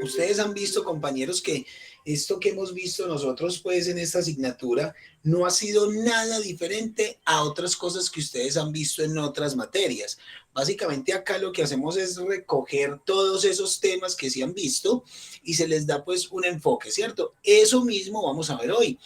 Ustedes han visto, compañeros, que esto que hemos visto nosotros, pues, en esta asignatura, no ha sido nada diferente a otras cosas que ustedes han visto en otras materias. Básicamente acá lo que hacemos es recoger todos esos temas que se han visto y se les da, pues, un enfoque, ¿cierto? Eso mismo vamos a ver hoy.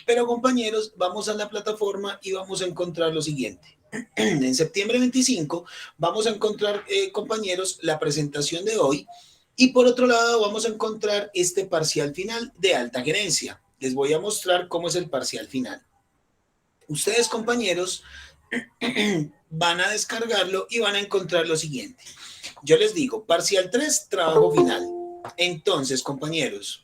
Pero, compañeros, vamos a la plataforma y vamos a encontrar lo siguiente. En septiembre 25 vamos a encontrar, compañeros, la presentación de hoy. Y por otro lado, vamos a encontrar este parcial final de alta gerencia. Les voy a mostrar cómo es el parcial final. Ustedes, compañeros, van a descargarlo y van a encontrar lo siguiente. Yo les digo, parcial 3, trabajo final. Entonces, compañeros,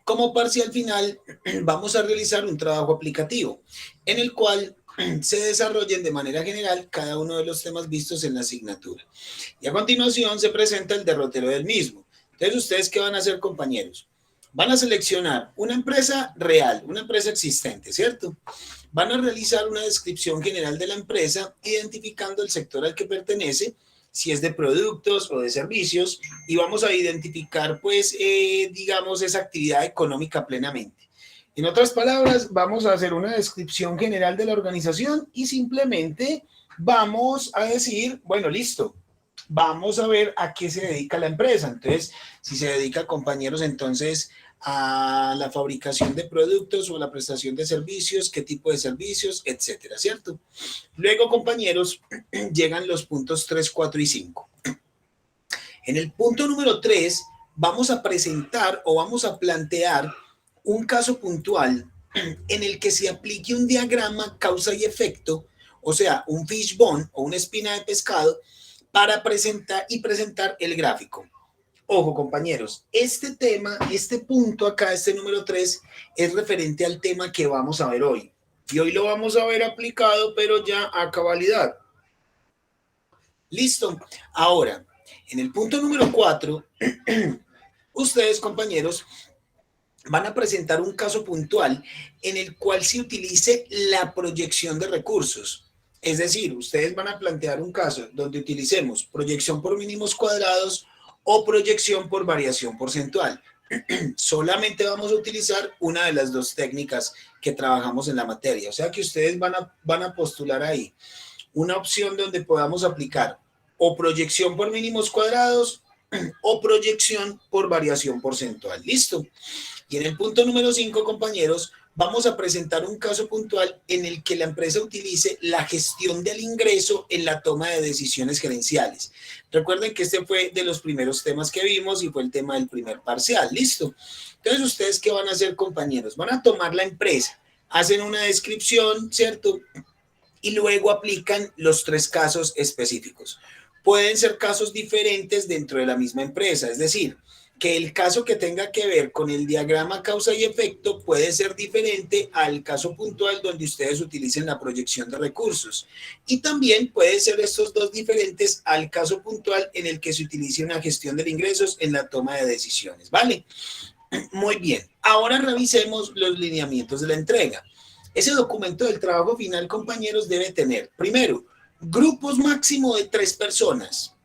como parcial final, vamos a realizar un trabajo aplicativo en el cual se desarrollen de manera general cada uno de los temas vistos en la asignatura. Y a continuación se presenta el derrotero del mismo. Entonces, ¿ustedes qué van a hacer, compañeros? Van a seleccionar una empresa real, una empresa existente, ¿cierto? Van a realizar una descripción general de la empresa, identificando el sector al que pertenece, si es de productos o de servicios, y vamos a identificar, pues, digamos, esa actividad económica plenamente. En otras palabras, vamos a hacer una descripción general de la organización y simplemente vamos a decir, bueno, listo, vamos a ver a qué se dedica la empresa. Entonces, si se dedica, compañeros, entonces a la fabricación de productos o a la prestación de servicios, qué tipo de servicios, etcétera, ¿cierto? Luego, compañeros, llegan los puntos 3, 4 y 5. En el punto número 3 vamos a presentar o vamos a plantear un caso puntual en el que se aplique un diagrama causa y efecto, o sea, un fishbone o una espina de pescado, para presentar el gráfico. Ojo, compañeros, este tema, este punto acá, este número 3, es referente al tema que vamos a ver hoy. Y hoy lo vamos a ver aplicado, pero ya a cabalidad. Listo. Ahora, en el punto número 4, ustedes, compañeros, van a presentar un caso puntual en el cual se utilice la proyección de recursos. Es decir, ustedes van a plantear un caso donde utilicemos proyección por mínimos cuadrados o proyección por variación porcentual. Solamente vamos a utilizar una de las dos técnicas que trabajamos en la materia. O sea que ustedes van a postular ahí una opción donde podamos aplicar o proyección por mínimos cuadrados o proyección por variación porcentual. ¿Listo? Y en el punto número 5, compañeros, vamos a presentar un caso puntual en el que la empresa utilice la gestión del ingreso en la toma de decisiones gerenciales. Recuerden que este fue de los primeros temas que vimos y fue el tema del primer parcial. ¿Listo? Entonces, ¿ustedes qué van a hacer, compañeros? Van a tomar la empresa, hacen una descripción, ¿cierto? Y luego aplican los 3 casos específicos. Pueden ser casos diferentes dentro de la misma empresa, es decir, que el caso que tenga que ver con el diagrama causa y efecto puede ser diferente al caso puntual donde ustedes utilicen la proyección de recursos. Y también puede ser estos dos diferentes al caso puntual en el que se utilice una gestión de ingresos en la toma de decisiones, ¿vale? Muy bien. Ahora revisemos los lineamientos de la entrega. Ese documento del trabajo final, compañeros, debe tener, primero, grupos máximo de 3 personas.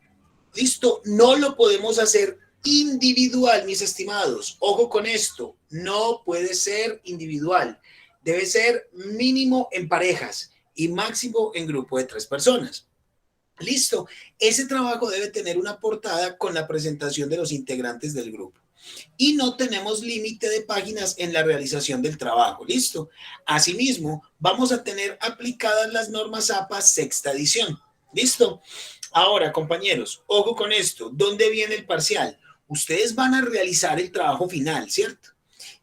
¿Listo? No lo podemos hacer individual, mis estimados. Ojo con esto, no puede ser individual. Debe ser mínimo en parejas y máximo en grupo de 3 personas. Listo. Ese trabajo debe tener una portada con la presentación de los integrantes del grupo. Y no tenemos límite de páginas en la realización del trabajo. Listo. Asimismo, vamos a tener aplicadas las normas APA sexta edición. Listo. Ahora, compañeros, ojo con esto. ¿Dónde viene el parcial? Ustedes van a realizar el trabajo final, ¿cierto?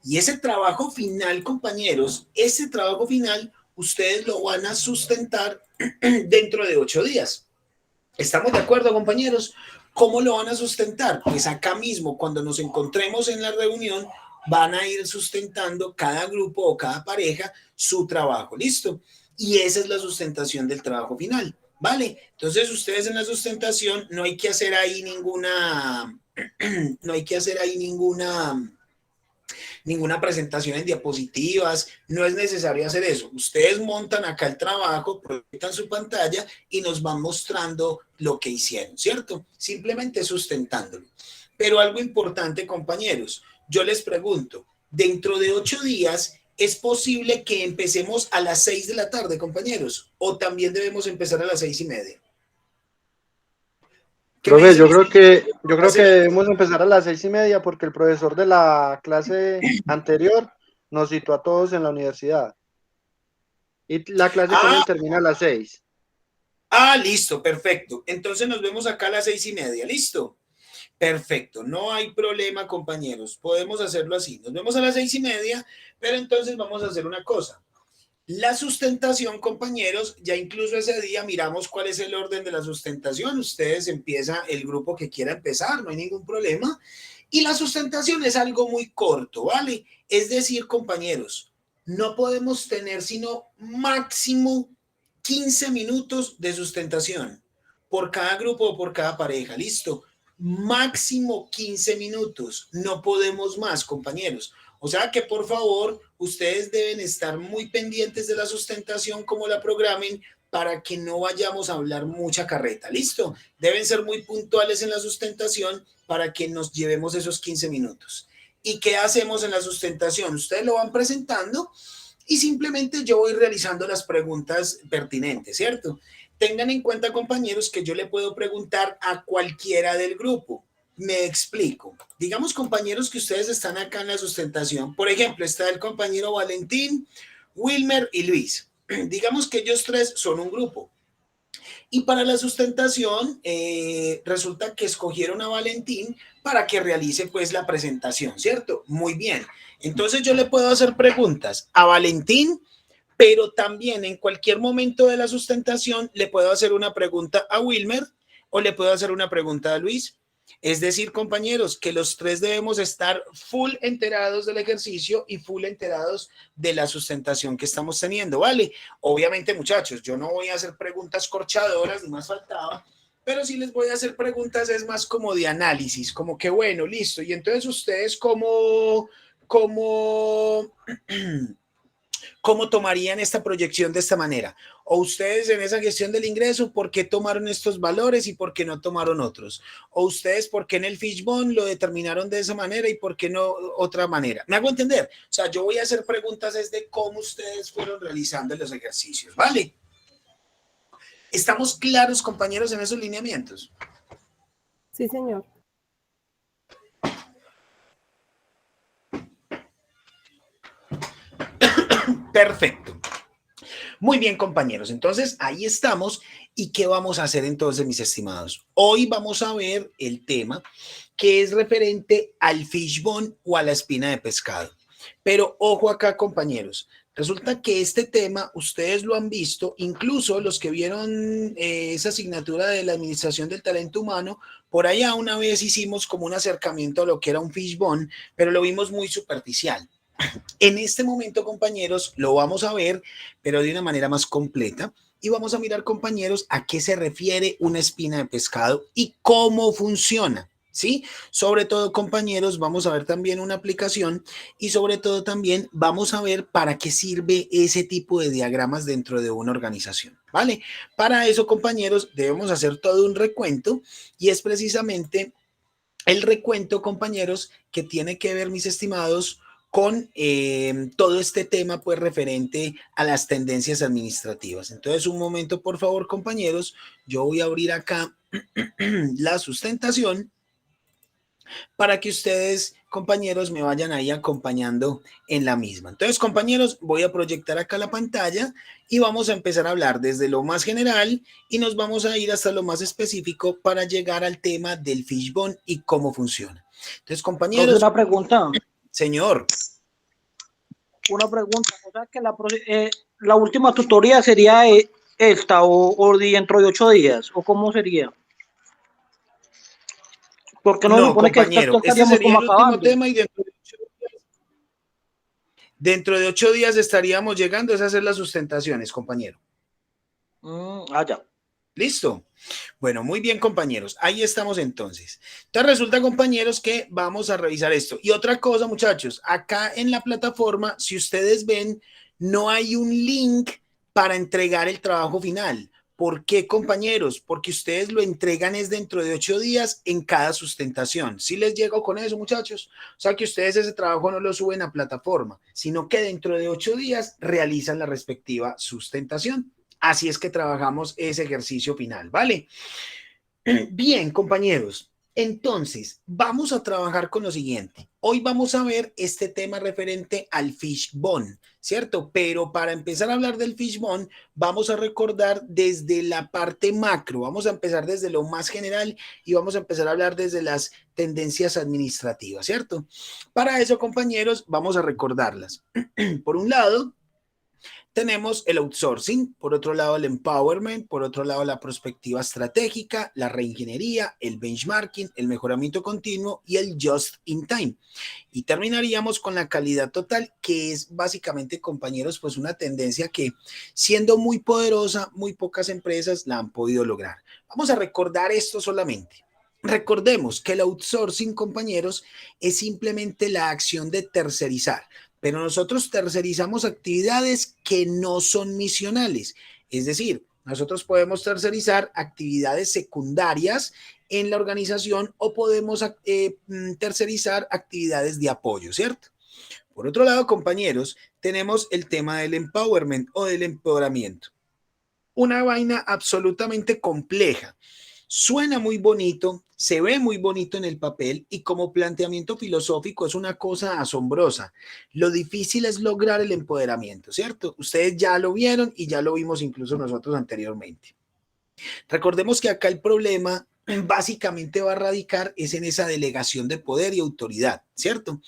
Y ese trabajo final, compañeros, ese trabajo final, ustedes lo van a sustentar dentro de 8 días. ¿Estamos de acuerdo, compañeros? ¿Cómo lo van a sustentar? Pues acá mismo, cuando nos encontremos en la reunión, van a ir sustentando cada grupo o cada pareja su trabajo. ¿Listo? Y esa es la sustentación del trabajo final. ¿Vale? Entonces, ustedes en la sustentación no hay que hacer ahí ninguna, no hay que hacer ahí ninguna presentación en diapositivas, no es necesario hacer eso. Ustedes montan acá el trabajo, proyectan su pantalla y nos van mostrando lo que hicieron, ¿cierto? Simplemente sustentándolo. Pero algo importante, compañeros, yo les pregunto, dentro de 8 días, ¿es posible que empecemos a las 6 de la tarde, compañeros? ¿O también debemos empezar a las 6:30? ¿Qué me Profe, dicen? yo creo que debemos empezar a las 6:30 porque el profesor de la clase anterior nos citó a todos en la universidad. Y la clase con Ah, él termina a las 6. listo, perfecto. Entonces nos vemos acá a las 6:30, ¿listo? Perfecto, no hay problema, compañeros. Podemos hacerlo así. Nos vemos a las 6:30, pero entonces vamos a hacer una cosa. La sustentación, compañeros, ya incluso ese día miramos cuál es el orden de la sustentación. Ustedes empieza el grupo que quiera empezar, no hay ningún problema. Y la sustentación es algo muy corto, ¿vale? Es decir, compañeros, no podemos tener sino máximo 15 minutos de sustentación por cada grupo o por cada pareja, ¿listo? Máximo 15 minutos, no podemos más, compañeros. O sea que por favor, ustedes deben estar muy pendientes de la sustentación como la programen para que no vayamos a hablar mucha carreta, ¿listo? Deben ser muy puntuales en la sustentación para que nos llevemos esos 15 minutos. ¿Y qué hacemos en la sustentación? Ustedes lo van presentando y simplemente yo voy realizando las preguntas pertinentes, ¿cierto? Tengan en cuenta, compañeros, que yo le puedo preguntar a cualquiera del grupo. Me explico. Digamos, compañeros, que ustedes están acá en la sustentación. Por ejemplo, está el compañero Valentín, Wilmer y Luis. Digamos que ellos tres son un grupo. Y para la sustentación, resulta que escogieron a Valentín para que realice pues la presentación, ¿cierto? Muy bien. Entonces yo le puedo hacer preguntas a Valentín, pero también en cualquier momento de la sustentación le puedo hacer una pregunta a Wilmer o le puedo hacer una pregunta a Luis. Es decir, compañeros, que los tres debemos estar full enterados del ejercicio y full enterados de la sustentación que estamos teniendo, ¿vale? Obviamente, muchachos, yo no voy a hacer preguntas corchadoras, ni más faltaba, pero sí les voy a hacer preguntas, es más como de análisis, como que bueno, listo, y entonces ustedes ¿cómo tomarían esta proyección de esta manera? O ustedes en esa gestión del ingreso, ¿por qué tomaron estos valores y por qué no tomaron otros? O ustedes, ¿por qué en el fishbone lo determinaron de esa manera y por qué no otra manera? ¿Me hago entender? O sea, yo voy a hacer preguntas desde cómo ustedes fueron realizando los ejercicios, ¿vale? ¿Estamos claros, compañeros, en esos lineamientos? Sí, señor. Perfecto. Muy bien, compañeros. Entonces, ahí estamos. ¿Y qué vamos a hacer entonces, mis estimados? Hoy vamos a ver el tema que es referente al fishbone o a la espina de pescado. Pero ojo acá, compañeros. Resulta que este tema ustedes lo han visto, incluso los que vieron esa asignatura de la administración del talento humano, por allá una vez hicimos como un acercamiento a lo que era un fishbone, pero lo vimos muy superficial. En este momento, compañeros, lo vamos a ver, pero de una manera más completa. Y vamos a mirar, compañeros, a qué se refiere una espina de pescado y cómo funciona. ¿Sí? Sobre todo, compañeros, vamos a ver también una aplicación y sobre todo también vamos a ver para qué sirve ese tipo de diagramas dentro de una organización, ¿vale? Para eso, compañeros, debemos hacer todo un recuento y es precisamente el recuento, compañeros, que tiene que ver, mis estimados, con todo este tema pues referente a las tendencias administrativas. Entonces, un momento, por favor, compañeros, yo voy a abrir acá la sustentación para que ustedes, compañeros, me vayan ahí acompañando en la misma. Entonces, compañeros, voy a proyectar acá la pantalla y vamos a empezar a hablar desde lo más general y nos vamos a ir hasta lo más específico para llegar al tema del fishbone y cómo funciona. Entonces, compañeros, Profe, una pregunta. señor. Una pregunta. O sea, que la última tutoría sería esta o dentro de 8 días. ¿O cómo sería? Porque no se No, supone que esta ya compañero, este estaríamos sería como el último acabando. tema y dentro de 8 días estaríamos llegando a hacer las sustentaciones, compañero. Ya. ¿Listo? Bueno, muy bien, compañeros. Ahí estamos entonces. Entonces resulta, compañeros, que vamos a revisar esto. Y otra cosa, muchachos, acá en la plataforma, si ustedes ven, no hay un link para entregar el trabajo final. ¿Por qué, compañeros? Porque ustedes lo entregan es dentro de 8 días en cada sustentación. ¿Sí les llego con eso, muchachos? O sea, que ustedes ese trabajo no lo suben a plataforma, sino que dentro de 8 días realizan la respectiva sustentación. Así es que trabajamos ese ejercicio final, ¿vale? Bien, compañeros. Entonces, vamos a trabajar con lo siguiente. Hoy vamos a ver este tema referente al fishbone, ¿cierto? Pero para empezar a hablar del fishbone, vamos a recordar desde la parte macro, vamos a empezar desde lo más general y vamos a empezar a hablar desde las tendencias administrativas, ¿cierto? Para eso, compañeros, vamos a recordarlas. Por un lado, tenemos el outsourcing, por otro lado el empowerment, por otro lado la perspectiva estratégica, la reingeniería, el benchmarking, el mejoramiento continuo y el just in time. Y terminaríamos con la calidad total, que es básicamente, compañeros, pues una tendencia que siendo muy poderosa, muy pocas empresas la han podido lograr. Vamos a recordar esto solamente. Recordemos que el outsourcing, compañeros, es simplemente la acción de tercerizar. Pero nosotros tercerizamos actividades que no son misionales. Es decir, nosotros podemos tercerizar actividades secundarias en la organización o podemos tercerizar actividades de apoyo, ¿cierto? Por otro lado, compañeros, tenemos el tema del empowerment o del empoderamiento. Una vaina absolutamente compleja. Suena muy bonito, se ve muy bonito en el papel y como planteamiento filosófico es una cosa asombrosa. Lo difícil es lograr el empoderamiento, ¿cierto? Ustedes ya lo vieron y ya lo vimos incluso nosotros anteriormente. Recordemos que acá el problema básicamente va a radicar es en esa delegación de poder y autoridad, ¿cierto?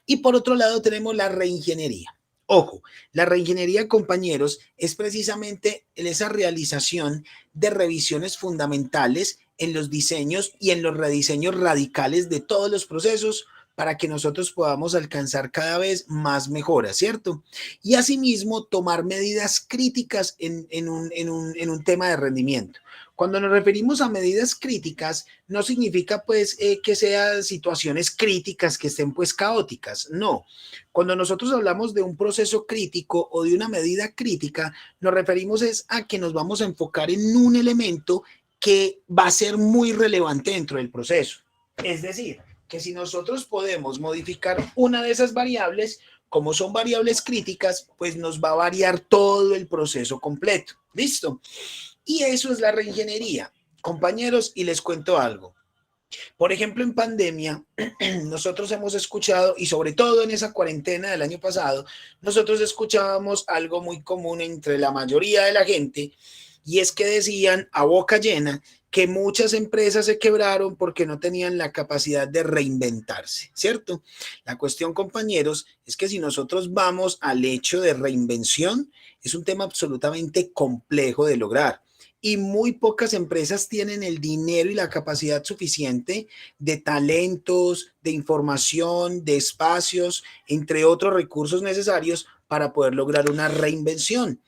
Y por otro lado tenemos la reingeniería. Ojo, la reingeniería, compañeros, es precisamente esa realización de revisiones fundamentales en los diseños y en los rediseños radicales de todos los procesos para que nosotros podamos alcanzar cada vez más mejoras, ¿cierto? Y asimismo tomar medidas críticas en un tema de rendimiento. Cuando nos referimos a medidas críticas, no significa pues que sean situaciones críticas que estén pues caóticas, no. Cuando nosotros hablamos de un proceso crítico o de una medida crítica, nos referimos es a que nos vamos a enfocar en un elemento que va a ser muy relevante dentro del proceso. Es decir, que si nosotros podemos modificar una de esas variables, como son variables críticas, pues nos va a variar todo el proceso completo. ¿Listo? Y eso es la reingeniería, compañeros, y les cuento algo. Por ejemplo, en pandemia, nosotros hemos escuchado, y sobre todo en esa cuarentena del año pasado, nosotros escuchábamos algo muy común entre la mayoría de la gente, y es que decían a boca llena que muchas empresas se quebraron porque no tenían la capacidad de reinventarse, ¿cierto? La cuestión, compañeros, es que si nosotros vamos al hecho de reinvención, es un tema absolutamente complejo de lograr. Y muy pocas empresas tienen el dinero y la capacidad suficiente de talentos, de información, de espacios, entre otros recursos necesarios para poder lograr una reinvención.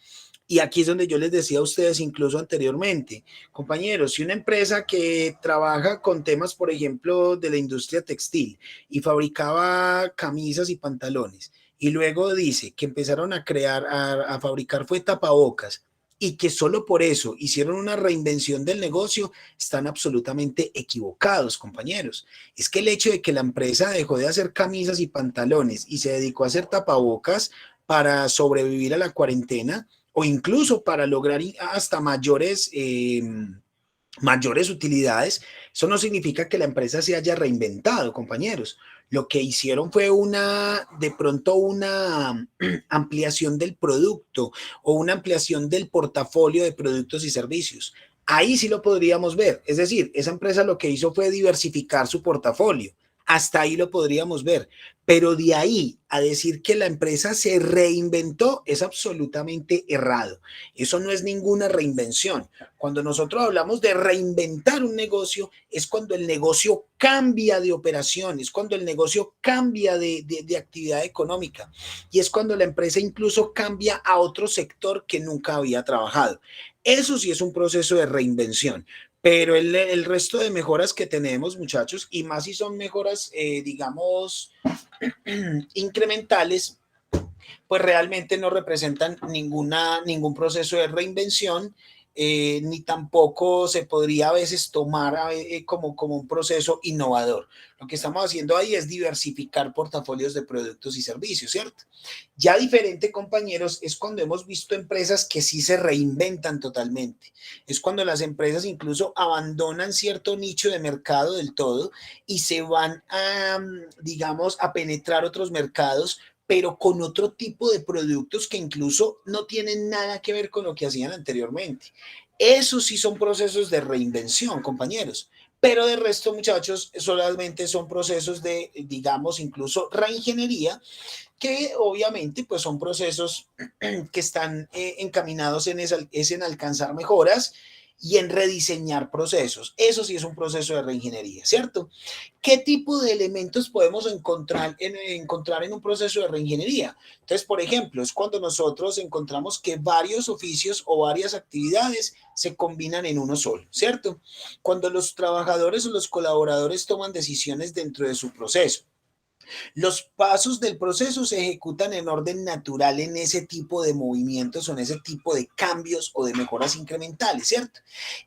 Y aquí es donde yo les decía a ustedes incluso anteriormente, compañeros, si una empresa que trabaja con temas, por ejemplo, de la industria textil y fabricaba camisas y pantalones, y luego dice que empezaron a crear, a fabricar fue tapabocas, y que solo por eso hicieron una reinvención del negocio, están absolutamente equivocados, compañeros. Es que el hecho de que la empresa dejó de hacer camisas y pantalones y se dedicó a hacer tapabocas para sobrevivir a la cuarentena o incluso para lograr hasta mayores utilidades, eso no significa que la empresa se haya reinventado, compañeros. Lo que hicieron fue de pronto una ampliación del producto o una ampliación del portafolio de productos y servicios. Ahí sí lo podríamos ver. Es decir, esa empresa lo que hizo fue diversificar su portafolio. Hasta ahí lo podríamos ver, pero de ahí a decir que la empresa se reinventó es absolutamente errado. Eso no es ninguna reinvención. Cuando nosotros hablamos de reinventar un negocio, es cuando el negocio cambia de operación, es cuando el negocio cambia de actividad económica y es cuando la empresa incluso cambia a otro sector que nunca había trabajado. Eso sí es un proceso de reinvención. Pero el resto de mejoras que tenemos, muchachos, y más si son mejoras, digamos, incrementales, pues realmente no representan ningún proceso de reinvención, ni tampoco se podría a veces tomar como un proceso innovador. Lo que estamos haciendo ahí es diversificar portafolios de productos y servicios, ¿cierto? Ya diferente, compañeros, es cuando hemos visto empresas que sí se reinventan totalmente. Es cuando las empresas incluso abandonan cierto nicho de mercado del todo y se van a, digamos, a penetrar otros mercados, pero con otro tipo de productos que incluso no tienen nada que ver con lo que hacían anteriormente. Esos sí son procesos de reinvención, compañeros. Pero de resto, muchachos, solamente son procesos de, digamos, incluso reingeniería, que obviamente pues son procesos que están encaminados en alcanzar mejoras y en rediseñar procesos. Eso sí es un proceso de reingeniería, ¿cierto? ¿Qué tipo de elementos podemos encontrar en un proceso de reingeniería? Entonces, por ejemplo, es cuando nosotros encontramos que varios oficios o varias actividades se combinan en uno solo, ¿cierto? Cuando los trabajadores o los colaboradores toman decisiones dentro de su proceso. Los pasos del proceso se ejecutan en orden natural en ese tipo de movimientos o en ese tipo de cambios o de mejoras incrementales, ¿cierto?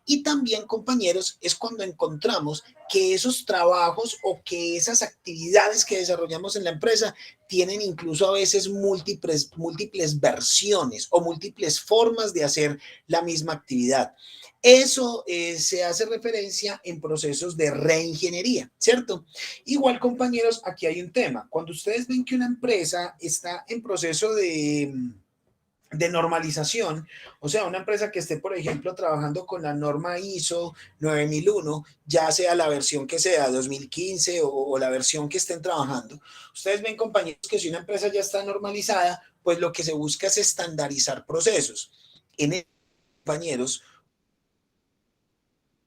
Y también, compañeros, es cuando encontramos que esos trabajos o que esas actividades que desarrollamos en la empresa tienen incluso a veces múltiples versiones o múltiples formas de hacer la misma actividad. Eso se hace referencia en procesos de reingeniería, ¿cierto? Igual, compañeros, aquí hay un tema. Cuando ustedes ven que una empresa está en proceso de normalización, o sea, una empresa que esté, por ejemplo, trabajando con la norma ISO 9001, ya sea la versión que sea 2015 o la versión que estén trabajando, ustedes ven, compañeros, que si una empresa ya está normalizada, pues lo que se busca es estandarizar procesos. En el, compañeros,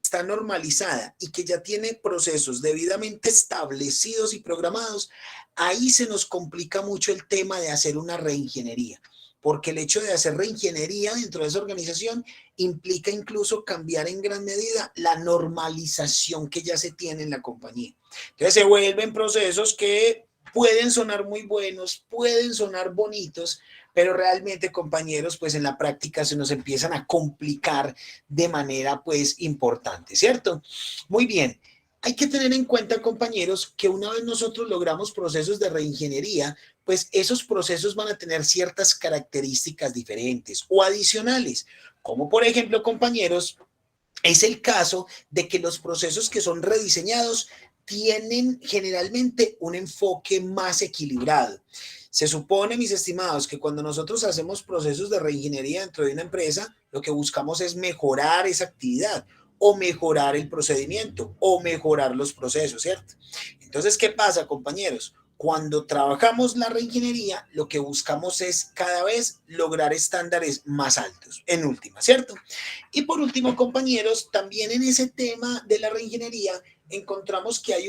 está normalizada y que ya tiene procesos debidamente establecidos y programados, ahí se nos complica mucho el tema de hacer una reingeniería, porque el hecho de hacer reingeniería dentro de esa organización implica incluso cambiar en gran medida la normalización que ya se tiene en la compañía. Entonces se vuelven procesos que pueden sonar muy buenos, pueden sonar bonitos, pero realmente, compañeros, pues en la práctica se nos empiezan a complicar de manera pues importante, ¿cierto? Muy bien. Hay que tener en cuenta, compañeros, que una vez nosotros logramos procesos de reingeniería, pues esos procesos van a tener ciertas características diferentes o adicionales, como por ejemplo, compañeros, es el caso de que los procesos que son rediseñados tienen generalmente un enfoque más equilibrado. Se supone, mis estimados, que cuando nosotros hacemos procesos de reingeniería dentro de una empresa, lo que buscamos es mejorar esa actividad o mejorar el procedimiento o mejorar los procesos, ¿cierto? Entonces, ¿qué pasa, compañeros? Cuando trabajamos la reingeniería, lo que buscamos es cada vez lograr estándares más altos, en última, ¿cierto? Y por último, compañeros, también en ese tema de la reingeniería encontramos que hay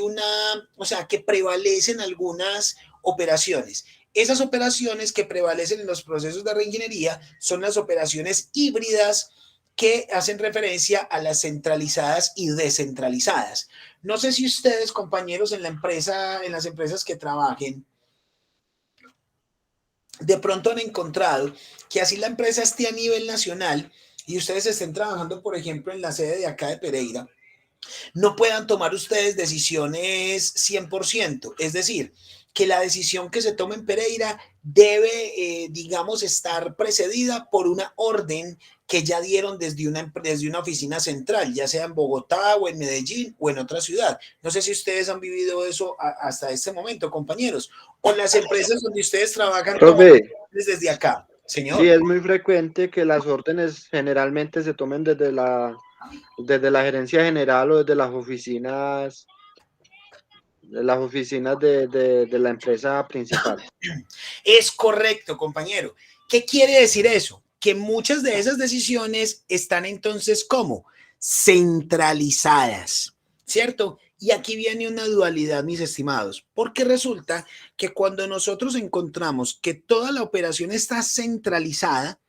que prevalecen algunas operaciones. Esas operaciones que prevalecen en los procesos de reingeniería son las operaciones híbridas que hacen referencia a las centralizadas y descentralizadas. No sé si ustedes, compañeros, en las empresas que trabajen, de pronto han encontrado que así la empresa esté a nivel nacional y ustedes estén trabajando, por ejemplo, en la sede de acá de Pereira, no puedan tomar ustedes decisiones 100%. Es decir, que la decisión que se tome en Pereira debe, digamos, estar precedida por una orden que ya dieron desde una oficina central, ya sea en Bogotá o en Medellín o en otra ciudad. No sé si ustedes han vivido eso hasta este momento, compañeros, o las empresas donde ustedes trabajan desde acá. Señor. Sí, es muy frecuente que las órdenes generalmente se tomen desde la gerencia general o desde las oficinas las oficinas de la empresa principal. Es correcto, compañero. ¿Qué quiere decir eso? Que muchas de esas decisiones están entonces ¿cómo? Centralizadas, ¿cierto? Y aquí viene una dualidad, mis estimados, porque resulta que cuando nosotros encontramos que toda la operación está centralizada,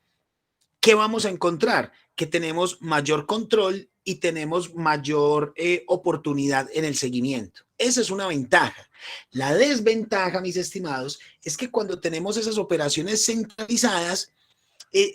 ¿qué vamos a encontrar? Que tenemos mayor control y tenemos mayor oportunidad en el seguimiento. Esa es una ventaja. La desventaja, mis estimados, es que cuando tenemos esas operaciones centralizadas,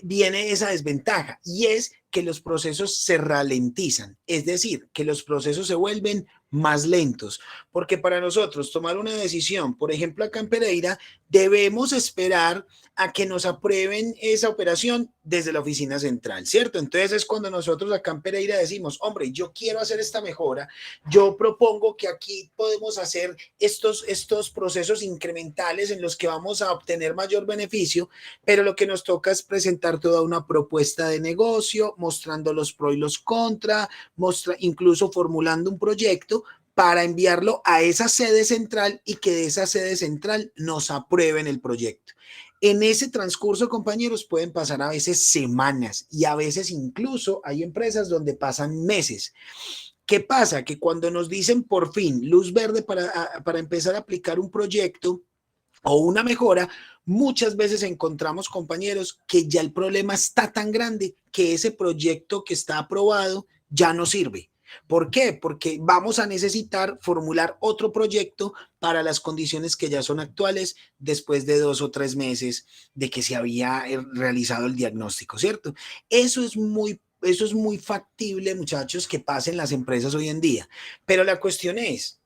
viene esa desventaja y es que los procesos se ralentizan, es decir, que los procesos se vuelven más lentos, porque para nosotros tomar una decisión, por ejemplo, acá en Pereira, debemos esperar a que nos aprueben esa operación desde la oficina central, ¿cierto? Entonces es cuando nosotros acá en Pereira decimos, hombre, yo quiero hacer esta mejora, yo propongo que aquí podemos hacer estos procesos incrementales en los que vamos a obtener mayor beneficio, pero lo que nos toca es presentar toda una propuesta de negocio, mostrando los pros y los contra, incluso formulando un proyecto para enviarlo a esa sede central y que de esa sede central nos aprueben el proyecto. En ese transcurso, compañeros, pueden pasar a veces semanas y a veces incluso hay empresas donde pasan meses. ¿Qué pasa? Que cuando nos dicen por fin luz verde para empezar a aplicar un proyecto o una mejora, muchas veces encontramos, compañeros, que ya el problema está tan grande que ese proyecto que está aprobado ya no sirve. ¿Por qué? Porque vamos a necesitar formular otro proyecto para las condiciones que ya son actuales después de 2 o 3 meses de que se había realizado el diagnóstico, ¿cierto? Eso es muy factible, muchachos, que pase en las empresas hoy en día. Pero la cuestión es,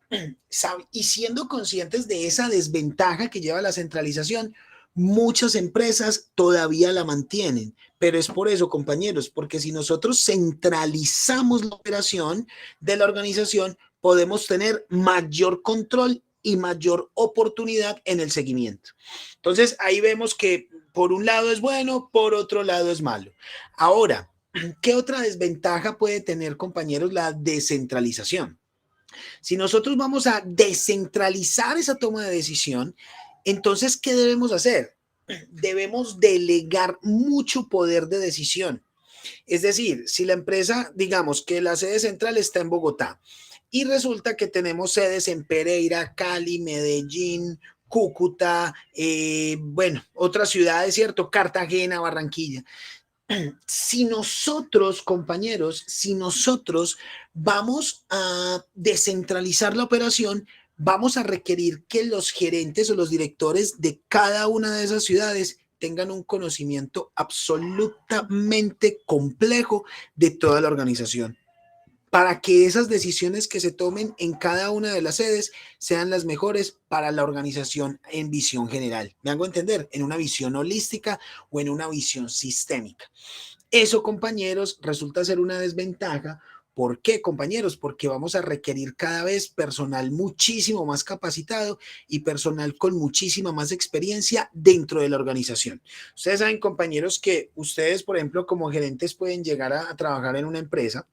y siendo conscientes de esa desventaja que lleva la centralización, muchas empresas todavía la mantienen, pero es por eso, compañeros, porque si nosotros centralizamos la operación de la organización, podemos tener mayor control y mayor oportunidad en el seguimiento. Entonces, ahí vemos que por un lado es bueno, por otro lado es malo. Ahora, ¿qué otra desventaja puede tener, compañeros, la descentralización? Si nosotros vamos a descentralizar esa toma de decisión, entonces, ¿qué debemos hacer? Debemos delegar mucho poder de decisión. Es decir, si la empresa, digamos que la sede central está en Bogotá y resulta que tenemos sedes en Pereira, Cali, Medellín, Cúcuta, bueno, otras ciudades, ¿cierto? Cartagena, Barranquilla. Si nosotros, compañeros, si nosotros vamos a descentralizar la operación, vamos a requerir que los gerentes o los directores de cada una de esas ciudades tengan un conocimiento absolutamente complejo de toda la organización, para que esas decisiones que se tomen en cada una de las sedes sean las mejores para la organización en visión general. ¿Me hago entender? En una visión holística o en una visión sistémica. Eso, compañeros, resulta ser una desventaja. ¿Por qué, compañeros? Porque vamos a requerir cada vez personal muchísimo más capacitado y personal con muchísima más experiencia dentro de la organización. Ustedes saben, compañeros, que ustedes, por ejemplo, como gerentes pueden llegar a trabajar en una empresa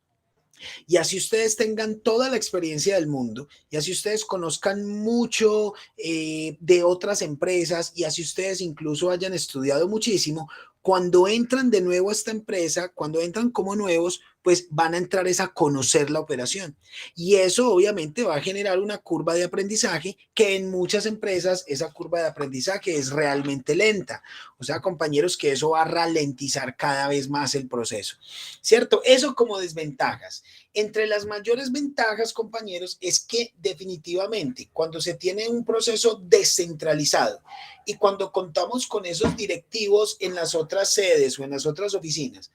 y así ustedes tengan toda la experiencia del mundo y así ustedes conozcan mucho de otras empresas y así ustedes incluso hayan estudiado muchísimo, cuando entran de nuevo a esta empresa, cuando entran como nuevos, pues van a entrar es a conocer la operación. Y eso obviamente va a generar una curva de aprendizaje que en muchas empresas esa curva de aprendizaje es realmente lenta. O sea, compañeros, que eso va a ralentizar cada vez más el proceso, ¿cierto? Eso como desventajas. Entre las mayores ventajas, compañeros, es que definitivamente cuando se tiene un proceso descentralizado y cuando contamos con esos directivos en las otras sedes o en las otras oficinas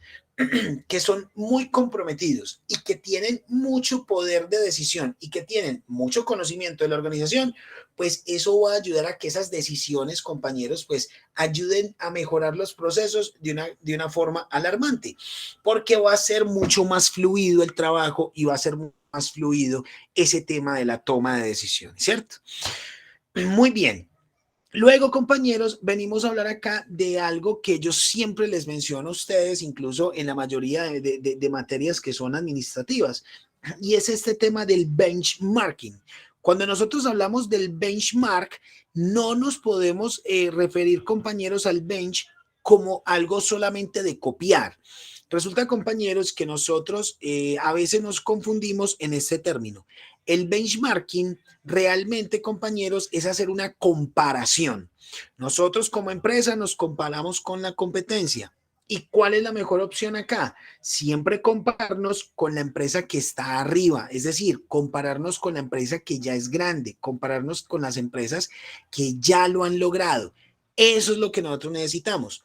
que son muy comprometidos y que tienen mucho poder de decisión y que tienen mucho conocimiento de la organización, pues eso va a ayudar a que esas decisiones, compañeros, pues ayuden a mejorar los procesos de una forma alarmante, porque va a ser mucho más fluido el trabajo y va a ser más fluido ese tema de la toma de decisiones, ¿cierto? Muy bien. Luego, compañeros, venimos a hablar acá de algo que yo siempre les menciono a ustedes, incluso en la mayoría de materias que son administrativas, y es este tema del benchmarking. Cuando nosotros hablamos del benchmark, no nos podemos referir, compañeros, al bench como algo solamente de copiar. Resulta, compañeros, que nosotros a veces nos confundimos en este término. El benchmarking realmente, compañeros, es hacer una comparación. Nosotros como empresa nos comparamos con la competencia. ¿Y cuál es la mejor opción acá? Siempre compararnos con la empresa que está arriba, es decir, compararnos con la empresa que ya es grande, compararnos con las empresas que ya lo han logrado. Eso es lo que nosotros necesitamos.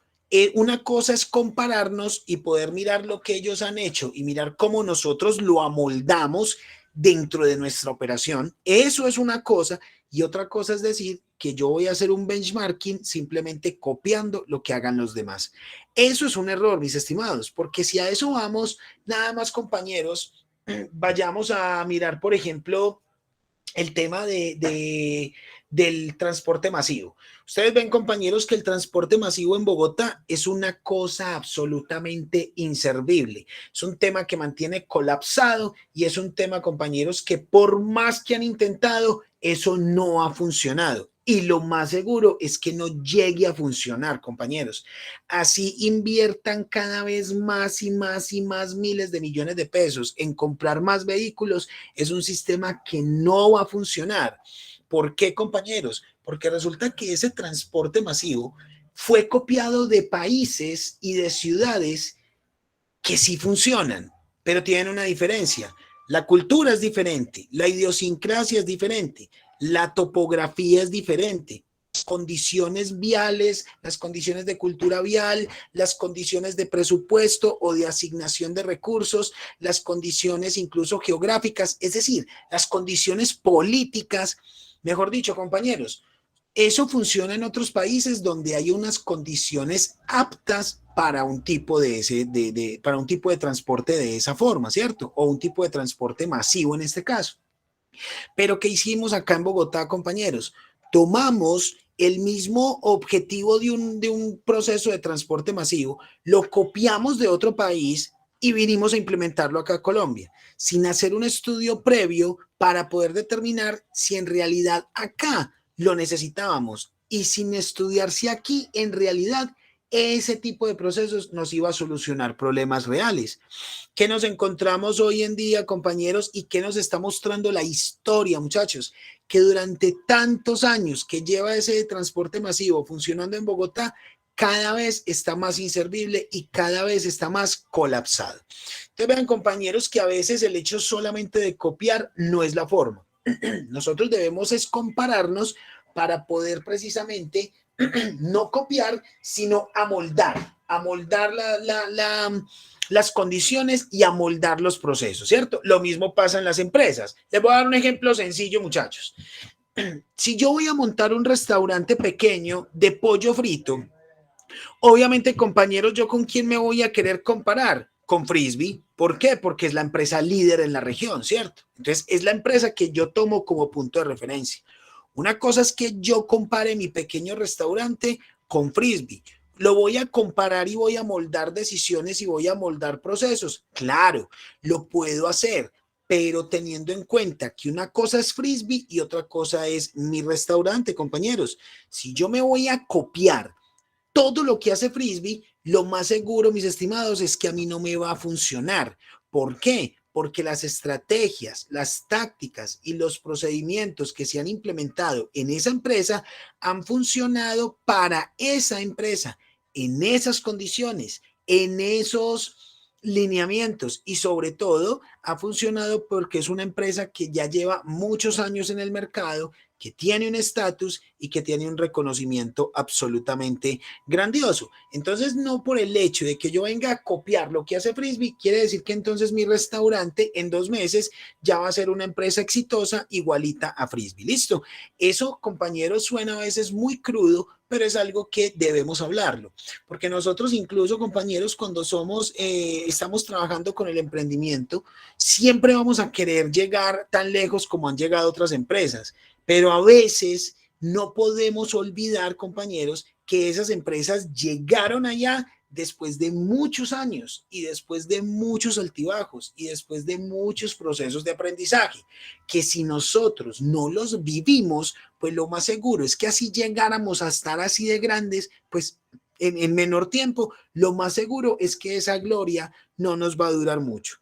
Una cosa es compararnos y poder mirar lo que ellos han hecho y mirar cómo nosotros lo amoldamos dentro de nuestra operación. Eso es una cosa. Y otra cosa es decir que yo voy a hacer un benchmarking simplemente copiando lo que hagan los demás. Eso es un error, mis estimados, porque si a eso vamos, nada más, compañeros, vayamos a mirar, por ejemplo, el tema del transporte masivo. Ustedes ven, compañeros, que el transporte masivo en Bogotá es una cosa absolutamente inservible. Es un tema que mantiene colapsado y es un tema, compañeros, que por más que han intentado, eso no ha funcionado. Y lo más seguro es que no llegue a funcionar, compañeros. Así inviertan cada vez más y más y más miles de millones de pesos en comprar más vehículos, es un sistema que no va a funcionar. ¿Por qué, compañeros? Porque resulta que ese transporte masivo fue copiado de países y de ciudades que sí funcionan, pero tienen una diferencia. La cultura es diferente, la idiosincrasia es diferente, la topografía es diferente, condiciones viales, las condiciones de cultura vial, las condiciones de presupuesto o de asignación de recursos, las condiciones incluso geográficas, es decir, las condiciones políticas, mejor dicho, compañeros. Eso funciona en otros países donde hay unas condiciones aptas para un tipo para un tipo de transporte de esa forma, ¿cierto? O un tipo de transporte masivo en este caso. Pero ¿qué hicimos acá en Bogotá, compañeros? Tomamos el mismo objetivo de un proceso de transporte masivo, lo copiamos de otro país y vinimos a implementarlo acá a Colombia, sin hacer un estudio previo para poder determinar si en realidad acá lo necesitábamos y sin estudiar si aquí en realidad ese tipo de procesos nos iba a solucionar problemas reales. ¿Qué nos encontramos hoy en día, compañeros? ¿Y qué nos está mostrando la historia, muchachos? Que durante tantos años que lleva ese transporte masivo funcionando en Bogotá, cada vez está más inservible y cada vez está más colapsado. Entonces vean, compañeros, que a veces el hecho solamente de copiar no es la forma. Nosotros debemos es compararnos para poder precisamente no copiar, sino amoldar las condiciones y amoldar los procesos, ¿cierto? Lo mismo pasa en las empresas. Les voy a dar un ejemplo sencillo, muchachos. Si yo voy a montar un restaurante pequeño de pollo frito, obviamente, compañeros, ¿yo con quién me voy a querer comparar? Con Frisbee. ¿Por qué? Porque es la empresa líder en la región, ¿cierto? Entonces, es la empresa que yo tomo como punto de referencia. Una cosa es que yo compare mi pequeño restaurante con Frisbee. Lo voy a comparar y voy a moldar decisiones y voy a moldar procesos. Claro, lo puedo hacer, pero teniendo en cuenta que una cosa es Frisbee y otra cosa es mi restaurante, compañeros. Si yo me voy a copiar todo lo que hace Frisbee, lo más seguro, mis estimados, es que a mí no me va a funcionar. ¿Por qué? Porque las estrategias, las tácticas y los procedimientos que se han implementado en esa empresa han funcionado para esa empresa, en esas condiciones, en esos lineamientos y sobre todo ha funcionado porque es una empresa que ya lleva muchos años en el mercado, que tiene un estatus y que tiene un reconocimiento absolutamente grandioso. Entonces, no por el hecho de que yo venga a copiar lo que hace Frisbee, quiere decir que entonces mi restaurante en 2 meses ya va a ser una empresa exitosa igualita a Frisbee. ¿Listo? Eso, compañeros, suena a veces muy crudo, pero es algo que debemos hablarlo. Porque nosotros incluso, compañeros, cuando estamos trabajando con el emprendimiento, siempre vamos a querer llegar tan lejos como han llegado otras empresas. Pero a veces no podemos olvidar, compañeros, que esas empresas llegaron allá después de muchos años y después de muchos altibajos y después de muchos procesos de aprendizaje, que si nosotros no los vivimos, pues lo más seguro es que así llegáramos a estar así de grandes, pues en menor tiempo, lo más seguro es que esa gloria no nos va a durar mucho.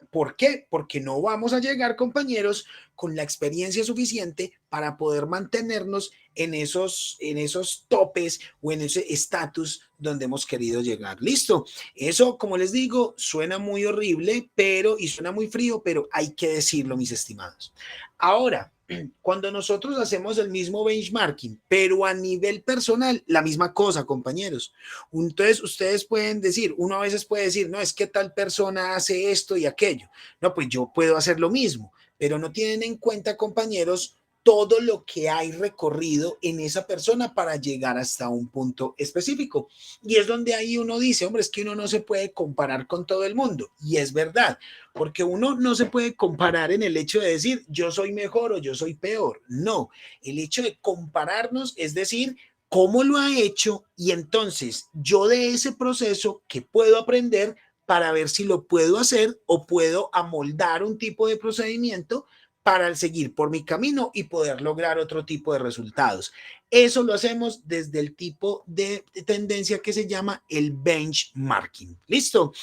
¿Por qué? Porque no vamos a llegar, compañeros, con la experiencia suficiente para poder mantenernos en esos topes o en ese estatus donde hemos querido llegar. ¿Listo? Eso, como les digo, suena muy horrible, y suena muy frío, pero hay que decirlo, mis estimados. Ahora, cuando nosotros hacemos el mismo benchmarking, pero a nivel personal, la misma cosa, compañeros. Entonces, ustedes pueden decir, uno a veces puede decir, no, es que tal persona hace esto y aquello. No, pues yo puedo hacer lo mismo, pero no tienen en cuenta, compañeros, todo lo que hay recorrido en esa persona para llegar hasta un punto específico. Y es donde ahí uno dice, hombre, es que uno no se puede comparar con todo el mundo. Y es verdad, porque uno no se puede comparar en el hecho de decir, yo soy mejor o yo soy peor. No, el hecho de compararnos es decir, cómo lo ha hecho y entonces yo de ese proceso que puedo aprender para ver si lo puedo hacer o puedo amoldar un tipo de procedimiento para seguir por mi camino y poder lograr otro tipo de resultados. Eso lo hacemos desde el tipo de tendencia que se llama el benchmarking. ¿Listo?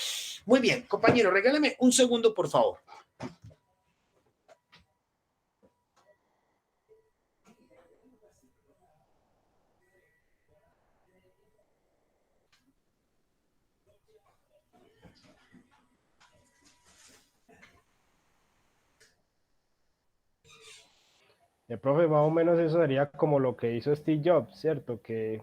Muy bien, compañero, regálame un segundo, por favor. Profe, más o menos eso sería como lo que hizo Steve Jobs, ¿cierto? Que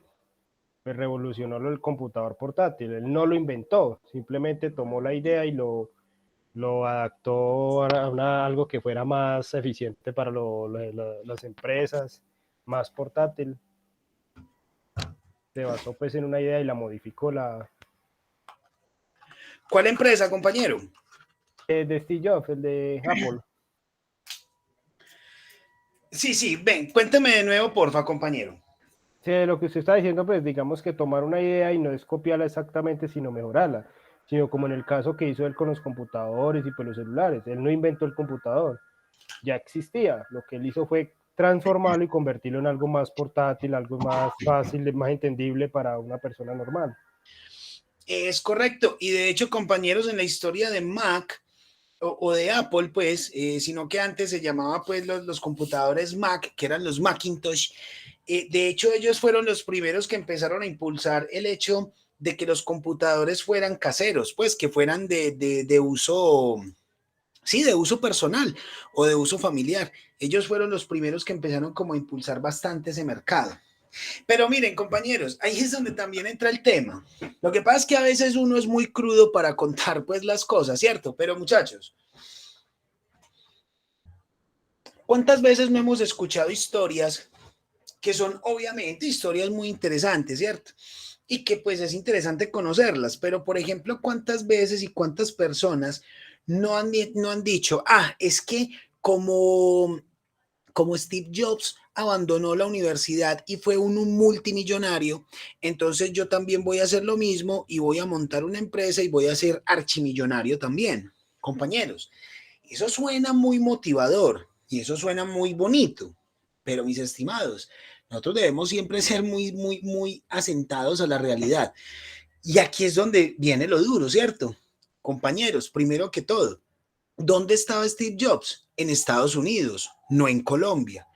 pues, revolucionó el computador portátil. Él no lo inventó, simplemente tomó la idea y lo adaptó a algo que fuera más eficiente para las empresas, más portátil. Se basó pues en una idea y la modificó ¿Cuál empresa, compañero? de Steve Jobs, el de Apple. Sí, ven, cuénteme de nuevo, porfa, compañero. Sí, lo que usted está diciendo, pues digamos que tomar una idea y no es copiarla exactamente, sino mejorarla, sino como en el caso que hizo él con los computadores y pues los celulares. Él no inventó el computador, ya existía. Lo que él hizo fue transformarlo y convertirlo en algo más portátil, algo más fácil, más entendible para una persona normal. Es correcto. Y de hecho, compañeros, en la historia de Mac o de Apple, pues, sino que antes se llamaba pues los computadores Mac, que eran los Macintosh. De hecho, ellos fueron los primeros que empezaron a impulsar el hecho de que los computadores fueran caseros, pues que fueran de uso, sí, de uso personal o de uso familiar. Ellos fueron los primeros que empezaron como a impulsar bastante ese mercado. Pero miren, compañeros, ahí es donde también entra el tema. Lo que pasa es que a veces uno es muy crudo para contar pues las cosas, ¿cierto? Pero muchachos, ¿cuántas veces no hemos escuchado historias que son obviamente historias muy interesantes, ¿cierto? Y que pues es interesante conocerlas, pero por ejemplo, ¿cuántas veces y cuántas personas no han dicho, es que como Steve Jobs abandonó la universidad y fue un multimillonario, entonces yo también voy a hacer lo mismo y voy a montar una empresa y voy a ser archimillonario también? Compañeros, eso suena muy motivador y eso suena muy bonito, pero mis estimados, nosotros debemos siempre ser muy asentados a la realidad. Y aquí es donde viene lo duro, ¿cierto? Compañeros, primero que todo, ¿dónde estaba Steve Jobs? En Estados Unidos, no en Colombia.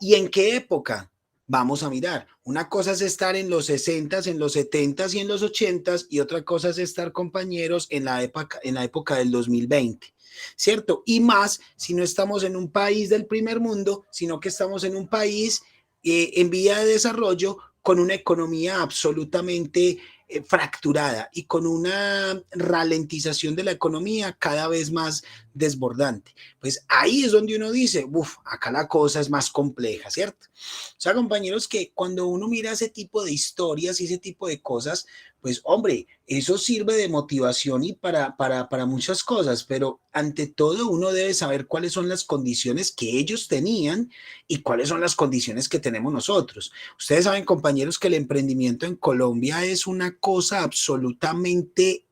¿Y en qué época? Vamos a mirar. Una cosa es estar en los 60s, en los 70s y en los 80s, y otra cosa es estar, compañeros, en la época del 2020, ¿cierto? Y más si no estamos en un país del primer mundo, sino que estamos en un país en vía de desarrollo con una economía absolutamente fracturada y con una ralentización de la economía cada vez más desbordante. Pues ahí es donde uno dice, acá la cosa es más compleja, ¿cierto? O sea, compañeros, que cuando uno mira ese tipo de historias y ese tipo de cosas, pues hombre, eso sirve de motivación y para muchas cosas, pero ante todo uno debe saber cuáles son las condiciones que ellos tenían y cuáles son las condiciones que tenemos nosotros. Ustedes saben, compañeros, que el emprendimiento en Colombia es una cosa absolutamente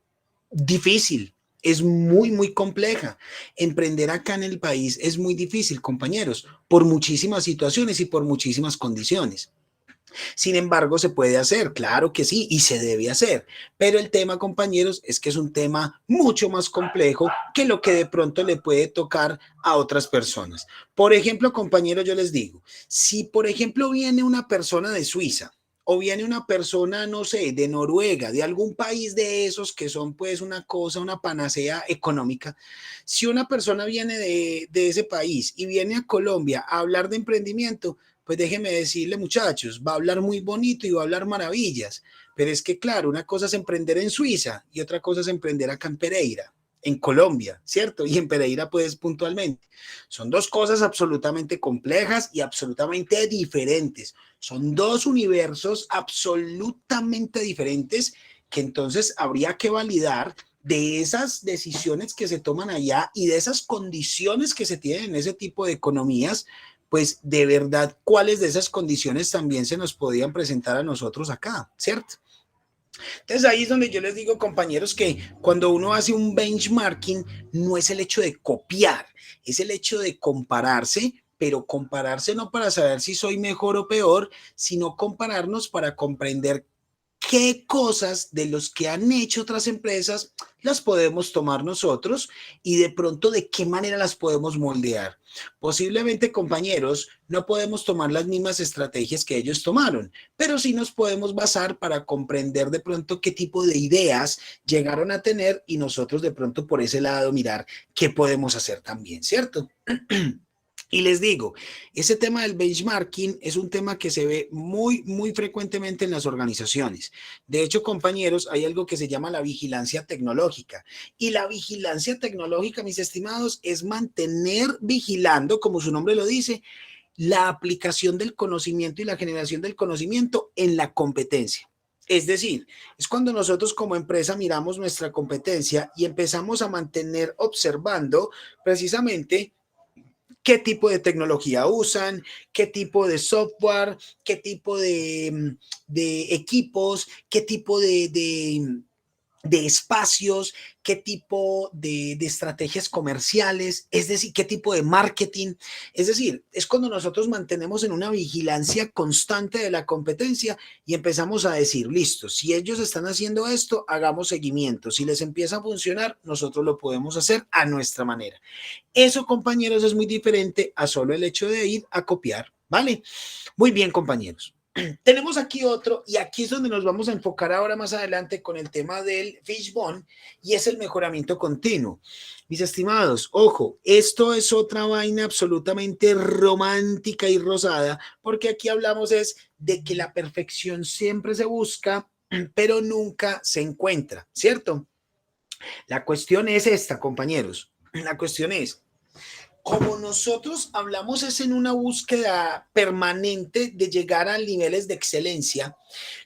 difícil. Es muy, muy compleja. Emprender acá en el país es muy difícil, compañeros, por muchísimas situaciones y por muchísimas condiciones. Sin embargo, se puede hacer, claro que sí, y se debe hacer. Pero el tema, compañeros, es que es un tema mucho más complejo que lo que de pronto le puede tocar a otras personas. Por ejemplo, compañeros, yo les digo, si por ejemplo viene una persona de Suiza, o viene una persona, no sé, de Noruega, de algún país de esos que son pues una cosa, una panacea económica. Si una persona viene de ese país y viene a Colombia a hablar de emprendimiento, pues déjeme decirle, muchachos, va a hablar muy bonito y va a hablar maravillas, pero es que claro, una cosa es emprender en Suiza y otra cosa es emprender acá en Pereira, en Colombia, ¿cierto? Y en Pereira, pues puntualmente. Son dos cosas absolutamente complejas y absolutamente diferentes. Son dos universos absolutamente diferentes que entonces habría que validar de esas decisiones que se toman allá y de esas condiciones que se tienen en ese tipo de economías, pues de verdad, ¿cuáles de esas condiciones también se nos podían presentar a nosotros acá, ¿cierto? Entonces ahí es donde yo les digo, compañeros, que cuando uno hace un benchmarking, no es el hecho de copiar, es el hecho de compararse, pero compararse no para saber si soy mejor o peor, sino compararnos para comprender qué cosas de los que han hecho otras empresas las podemos tomar nosotros y de pronto de qué manera las podemos moldear. Posiblemente, compañeros, no podemos tomar las mismas estrategias que ellos tomaron, pero sí nos podemos basar para comprender de pronto qué tipo de ideas llegaron a tener y nosotros de pronto por ese lado mirar qué podemos hacer también, ¿cierto? Y les digo, ese tema del benchmarking es un tema que se ve muy, muy frecuentemente en las organizaciones. De hecho, compañeros, hay algo que se llama la vigilancia tecnológica. Y la vigilancia tecnológica, mis estimados, es mantener vigilando, como su nombre lo dice, la aplicación del conocimiento y la generación del conocimiento en la competencia. Es decir, es cuando nosotros como empresa miramos nuestra competencia y empezamos a mantener observando precisamente qué tipo de tecnología usan, qué tipo de software, qué tipo de equipos, qué tipo de espacios, qué tipo de estrategias comerciales, es decir, qué tipo de marketing. Es decir, es cuando nosotros mantenemos en una vigilancia constante de la competencia y empezamos a decir, listo, si ellos están haciendo esto, hagamos seguimiento. Si les empieza a funcionar, nosotros lo podemos hacer a nuestra manera. Eso, compañeros, es muy diferente a solo el hecho de ir a copiar, ¿vale? Muy bien, compañeros. Tenemos aquí otro y aquí es donde nos vamos a enfocar ahora más adelante con el tema del fishbone y es el mejoramiento continuo. Mis estimados, ojo, esto es otra vaina absolutamente romántica y rosada porque aquí hablamos es de que la perfección siempre se busca, pero nunca se encuentra, ¿cierto? La cuestión es esta, compañeros. La cuestión es, como nosotros hablamos es en una búsqueda permanente de llegar a niveles de excelencia,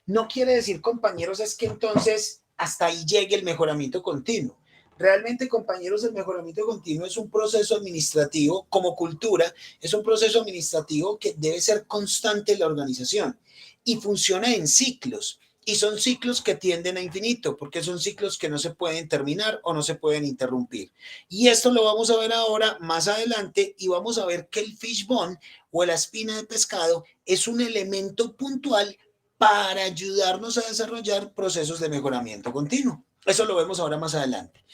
no quiere decir, compañeros, es que entonces hasta ahí llegue el mejoramiento continuo. Realmente, compañeros, el mejoramiento continuo es un proceso administrativo, como cultura, es un proceso administrativo que debe ser constante en la organización y funciona en ciclos. Y son ciclos que tienden a infinito, porque son ciclos que no se pueden terminar o no se pueden interrumpir. Y esto lo vamos a ver ahora más adelante y vamos a ver que el fishbone o la espina de pescado es un elemento puntual para ayudarnos a desarrollar procesos de mejoramiento continuo. Eso lo vemos ahora más adelante.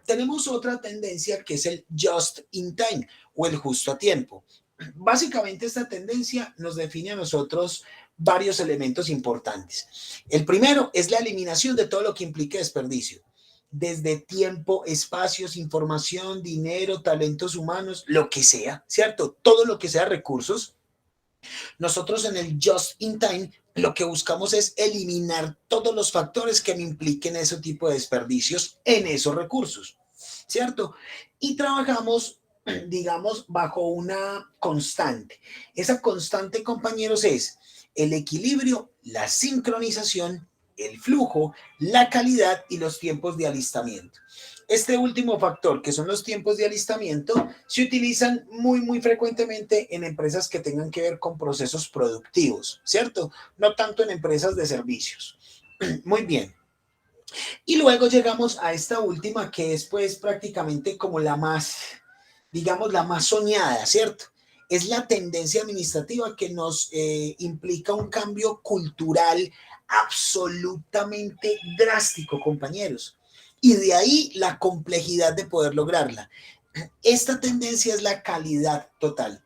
Tenemos otra tendencia que es el just in time o el justo a tiempo. Básicamente esta tendencia nos define a nosotros varios elementos importantes. El primero es la eliminación de todo lo que implique desperdicio, desde tiempo, espacios, información, dinero, talentos humanos, lo que sea, ¿cierto? Todo lo que sea recursos. Nosotros en el Just in Time lo que buscamos es eliminar todos los factores que me impliquen ese tipo de desperdicios en esos recursos, ¿cierto? Y trabajamos, digamos, bajo una constante. Esa constante, compañeros, es el equilibrio, la sincronización, el flujo, la calidad y los tiempos de alistamiento. Este último factor, que son los tiempos de alistamiento, se utilizan muy frecuentemente en empresas que tengan que ver con procesos productivos, ¿cierto? No tanto en empresas de servicios. Muy bien. Y luego llegamos a esta última, que es pues prácticamente como la más, digamos, la más soñada, ¿cierto? Es la tendencia administrativa que nos implica un cambio cultural absolutamente drástico, compañeros. Y de ahí la complejidad de poder lograrla. Esta tendencia es la calidad total.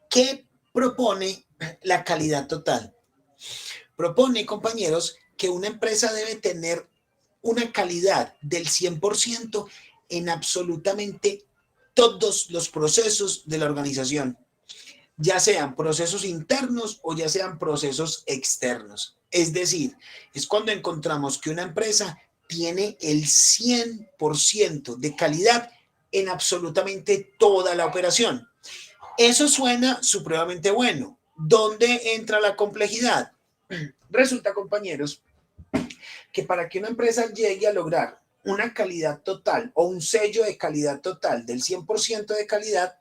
¿Qué propone la calidad total? Propone, compañeros, que una empresa debe tener una calidad del 100% en absolutamente todos los procesos de la organización, ya sean procesos internos o ya sean procesos externos. Es decir, es cuando encontramos que una empresa tiene el 100% de calidad en absolutamente toda la operación. Eso suena supremamente bueno. ¿Dónde entra la complejidad? Resulta, compañeros, que para que una empresa llegue a lograr una calidad total o un sello de calidad total del 100% de calidad,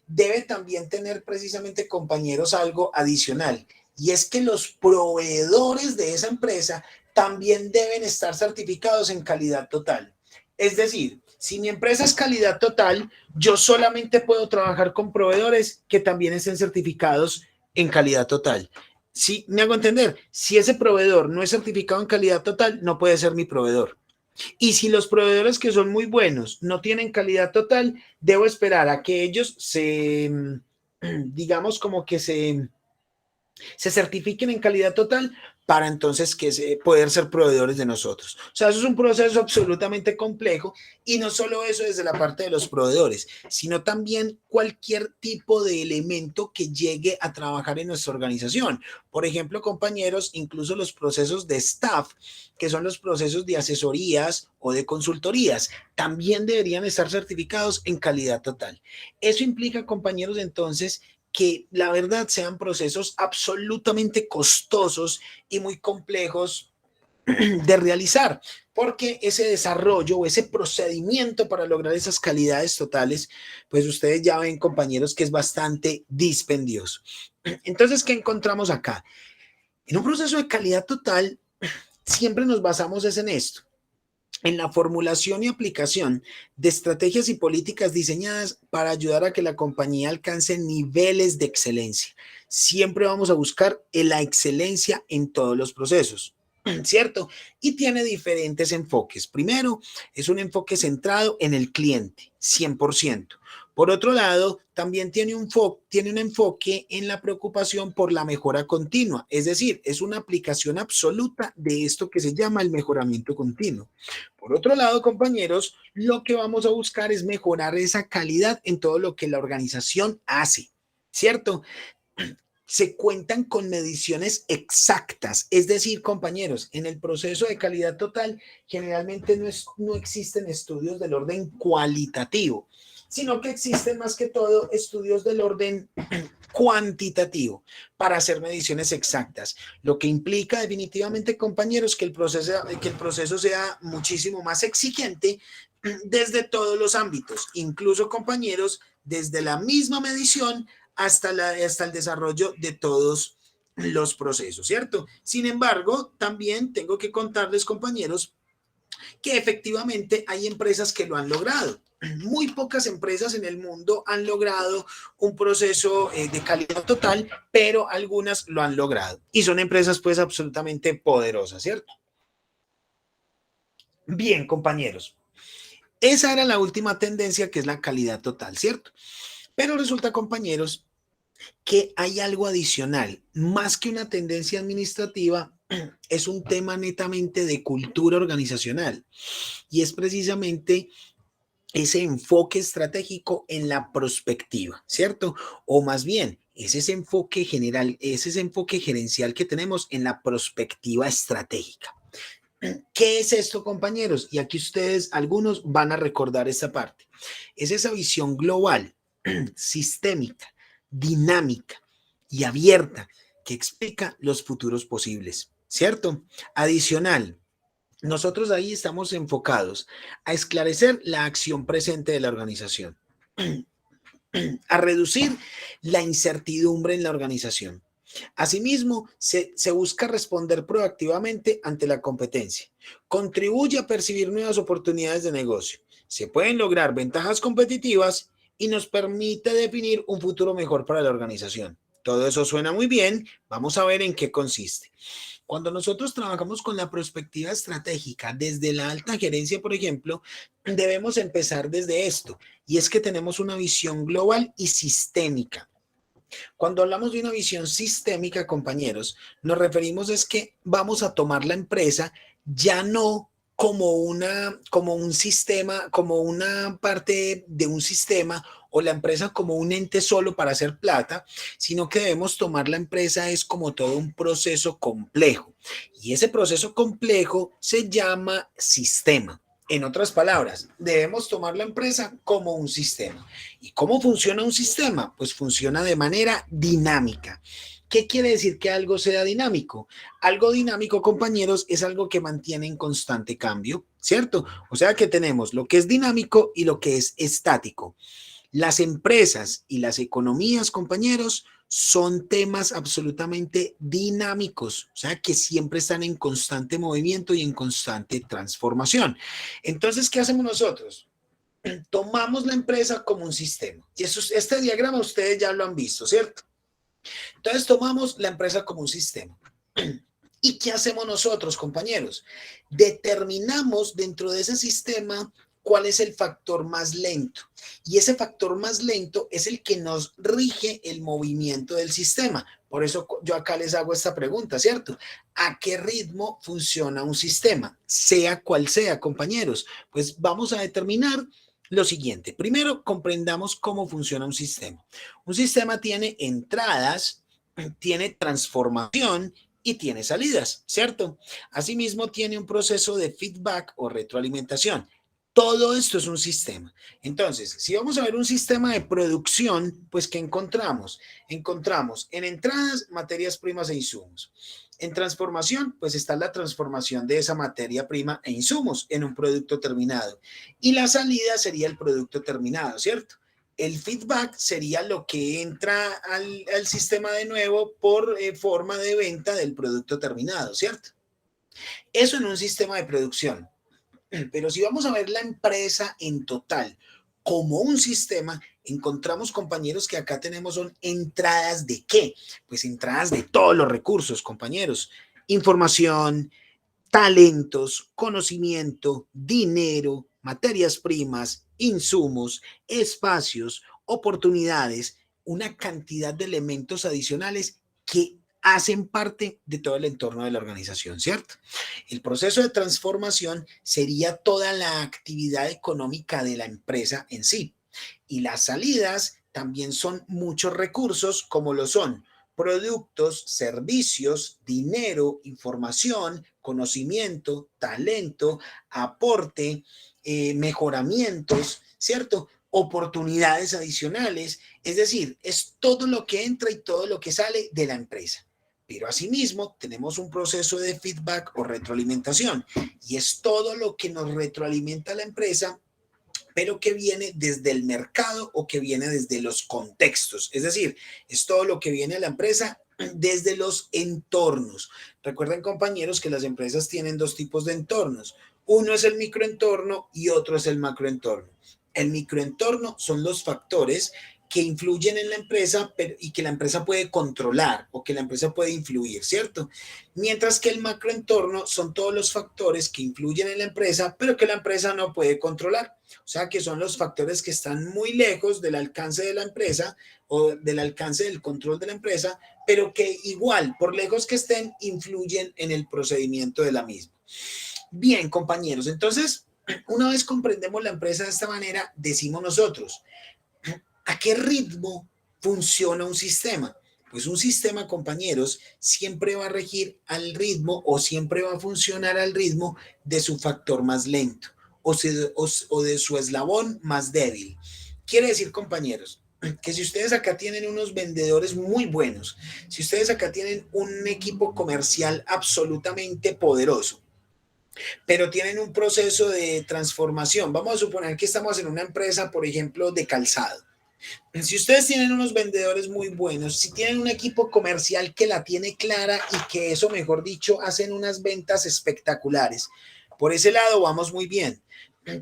debe también tener precisamente, compañeros, algo adicional. Y es que los proveedores de esa empresa también deben estar certificados en calidad total. Es decir, si mi empresa es calidad total, yo solamente puedo trabajar con proveedores que también estén certificados en calidad total. ¿Sí? ¿Me hago entender? Si ese proveedor no es certificado en calidad total, no puede ser mi proveedor. Y si los proveedores que son muy buenos no tienen calidad total, debo esperar a que ellos digamos, como que se certifiquen en calidad total para entonces poder ser proveedores de nosotros. O sea, eso es un proceso absolutamente complejo, y no solo eso desde la parte de los proveedores, sino también cualquier tipo de elemento que llegue a trabajar en nuestra organización. Por ejemplo, compañeros, incluso los procesos de staff, que son los procesos de asesorías o de consultorías, también deberían estar certificados en calidad total. Eso implica, compañeros, entonces, que la verdad sean procesos absolutamente costosos y muy complejos de realizar, porque ese desarrollo o ese procedimiento para lograr esas calidades totales, pues ustedes ya ven, compañeros, que es bastante dispendioso. Entonces, ¿qué encontramos acá? En un proceso de calidad total, siempre nos basamos en esto: en la formulación y aplicación de estrategias y políticas diseñadas para ayudar a que la compañía alcance niveles de excelencia. Siempre vamos a buscar la excelencia en todos los procesos, ¿cierto? Y tiene diferentes enfoques. Primero, es un enfoque centrado en el cliente, 100%. Por otro lado, también tiene un enfoque en la preocupación por la mejora continua, es decir, es una aplicación absoluta de esto que se llama el mejoramiento continuo. Por otro lado, compañeros, lo que vamos a buscar es mejorar esa calidad en todo lo que la organización hace, ¿cierto? Se cuentan con mediciones exactas, es decir, compañeros, en el proceso de calidad total generalmente no existen estudios del orden cualitativo, sino que existen más que todo estudios del orden cuantitativo para hacer mediciones exactas, lo que implica definitivamente, compañeros, que el proceso sea muchísimo más exigente desde todos los ámbitos, incluso, compañeros, desde la misma medición hasta el desarrollo de todos los procesos, ¿cierto? Sin embargo, también tengo que contarles, compañeros, que efectivamente hay empresas que lo han logrado. Muy pocas empresas en el mundo han logrado un proceso de calidad total, pero algunas lo han logrado. Y son empresas pues absolutamente poderosas, ¿cierto? Bien, compañeros. Esa era la última tendencia, que es la calidad total, ¿cierto? Pero resulta, compañeros, que hay algo adicional. Más que una tendencia administrativa, es un tema netamente de cultura organizacional. Y es precisamente ese enfoque estratégico en la prospectiva, ¿cierto? O más bien, es ese enfoque general, es ese enfoque gerencial que tenemos en la prospectiva estratégica. ¿Qué es esto, compañeros? Y aquí ustedes, algunos, van a recordar esta parte. Es esa visión global, sistémica, dinámica y abierta que explica los futuros posibles. ¿cierto? Adicional, nosotros ahí estamos enfocados a esclarecer la acción presente de la organización, a reducir la incertidumbre en la organización. Asimismo, se busca responder proactivamente ante la competencia. Contribuye a percibir nuevas oportunidades de negocio. Se pueden lograr ventajas competitivas y nos permite definir un futuro mejor para la organización. Todo eso suena muy bien. Vamos a ver en qué consiste. Cuando nosotros trabajamos con la perspectiva estratégica desde la alta gerencia, por ejemplo, debemos empezar desde esto, y es que tenemos una visión global y sistémica. Cuando hablamos de una visión sistémica, compañeros, nos referimos es que vamos a tomar la empresa ya no como un sistema, como una parte de un sistema, o la empresa como un ente solo para hacer plata, sino que debemos tomar la empresa es como todo un proceso complejo. Y ese proceso complejo se llama sistema. En otras palabras, debemos tomar la empresa como un sistema. ¿Y cómo funciona un sistema? Pues funciona de manera dinámica. ¿Qué quiere decir que algo sea dinámico? Algo dinámico, compañeros, es algo que mantiene en constante cambio, ¿cierto? O sea que tenemos lo que es dinámico y lo que es estático. Las empresas y las economías, compañeros, son temas absolutamente dinámicos, o sea, que siempre están en constante movimiento y en constante transformación. Entonces, ¿qué hacemos nosotros? Tomamos la empresa como un sistema. Y este diagrama ustedes ya lo han visto, ¿cierto? Entonces, tomamos la empresa como un sistema. ¿Y qué hacemos nosotros, compañeros? Determinamos dentro de ese sistema cuál es el factor más lento. Y ese factor más lento es el que nos rige el movimiento del sistema. Por eso yo acá les hago esta pregunta, ¿cierto? ¿A qué ritmo funciona un sistema? Sea cual sea, compañeros. Pues vamos a determinar lo siguiente. Primero, comprendamos cómo funciona un sistema. Un sistema tiene entradas, tiene transformación y tiene salidas, ¿cierto? Asimismo, tiene un proceso de feedback o retroalimentación. Todo esto es un sistema. Entonces, si vamos a ver un sistema de producción, pues ¿qué encontramos? Encontramos en entradas materias primas e insumos. En transformación, pues está la transformación de esa materia prima e insumos en un producto terminado. Y la salida sería el producto terminado, ¿cierto? El feedback sería lo que entra al sistema de nuevo por forma de venta del producto terminado, ¿cierto? Eso en un sistema de producción. Pero si vamos a ver la empresa en total como un sistema, encontramos, compañeros, que acá tenemos son entradas de ¿qué? Pues entradas de todos los recursos, compañeros. Información, talentos, conocimiento, dinero, materias primas, insumos, espacios, oportunidades, una cantidad de elementos adicionales que hacen parte de todo el entorno de la organización, ¿cierto? El proceso de transformación sería toda la actividad económica de la empresa en sí. Y las salidas también son muchos recursos, como lo son productos, servicios, dinero, información, conocimiento, talento, aporte, mejoramientos, ¿cierto? Oportunidades adicionales. Es decir, es todo lo que entra y todo lo que sale de la empresa. Pero asimismo tenemos un proceso de feedback o retroalimentación, y es todo lo que nos retroalimenta la empresa, pero que viene desde el mercado o que viene desde los contextos. Es decir, es todo lo que viene a la empresa desde los entornos. Recuerden, compañeros, que las empresas tienen dos tipos de entornos. Uno es el microentorno y otro es el macroentorno. El microentorno son los factores que influyen en la empresa y que la empresa puede controlar o que la empresa puede influir, ¿cierto? Mientras que el macroentorno son todos los factores que influyen en la empresa, pero que la empresa no puede controlar. O sea, que son los factores que están muy lejos del alcance de la empresa o del alcance del control de la empresa, pero que igual, por lejos que estén, influyen en el procedimiento de la misma. Bien, compañeros, entonces, una vez comprendemos la empresa de esta manera, decimos nosotros, ¿a qué ritmo funciona un sistema? Pues un sistema, compañeros, siempre va a regir al ritmo o siempre va a funcionar al ritmo de su factor más lento o de su eslabón más débil. Quiere decir, compañeros, que si ustedes acá tienen unos vendedores muy buenos, si ustedes acá tienen un equipo comercial absolutamente poderoso, pero tienen un proceso de transformación, vamos a suponer que estamos en una empresa, por ejemplo, de calzado. Si ustedes tienen unos vendedores muy buenos, si tienen un equipo comercial que la tiene clara y que eso, mejor dicho, hacen unas ventas espectaculares, por ese lado vamos muy bien.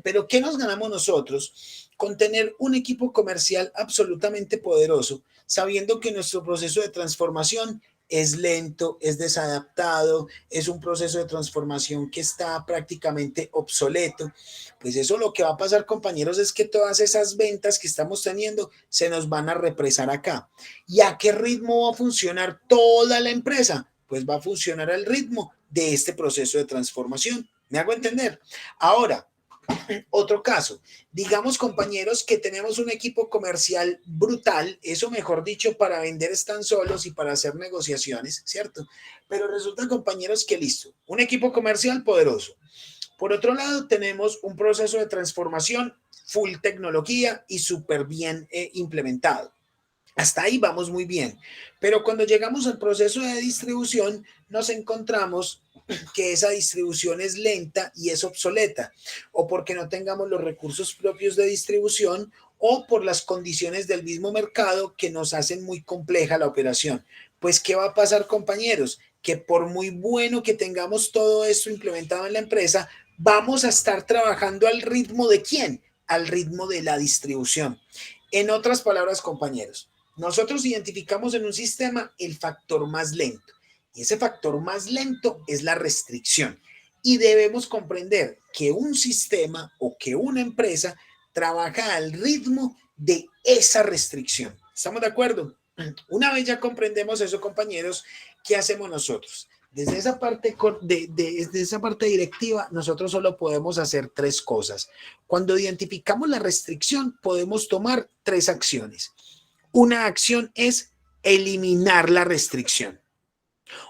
Pero ¿qué nos ganamos nosotros con tener un equipo comercial absolutamente poderoso, sabiendo que nuestro proceso de transformación es lento, es desadaptado, es un proceso de transformación que está prácticamente obsoleto? Pues eso lo que va a pasar, compañeros, es que todas esas ventas que estamos teniendo se nos van a represar acá. ¿Y a qué ritmo va a funcionar toda la empresa? Pues va a funcionar al ritmo de este proceso de transformación. ¿Me hago entender? Ahora, otro caso, digamos, compañeros, que tenemos un equipo comercial brutal, eso mejor dicho, para vender están solos y para hacer negociaciones, ¿cierto? Pero resulta, compañeros, que listo, un equipo comercial poderoso. Por otro lado, tenemos un proceso de transformación full tecnología y súper bien implementado. Hasta ahí vamos muy bien. Pero cuando llegamos al proceso de distribución, nos encontramos que esa distribución es lenta y es obsoleta, o porque no tengamos los recursos propios de distribución, o por las condiciones del mismo mercado que nos hacen muy compleja la operación. Pues, ¿qué va a pasar, compañeros? Que por muy bueno que tengamos todo esto implementado en la empresa, vamos a estar trabajando al ritmo de ¿quién? Al ritmo de la distribución. En otras palabras, compañeros, nosotros identificamos en un sistema el factor más lento, y ese factor más lento es la restricción. Y debemos comprender que un sistema o que una empresa trabaja al ritmo de esa restricción. ¿Estamos de acuerdo? Una vez ya comprendemos eso, compañeros, ¿qué hacemos nosotros? Desde esa parte, desde esa parte directiva, nosotros solo podemos hacer tres cosas. Cuando identificamos la restricción, podemos tomar tres acciones. Una acción es eliminar la restricción.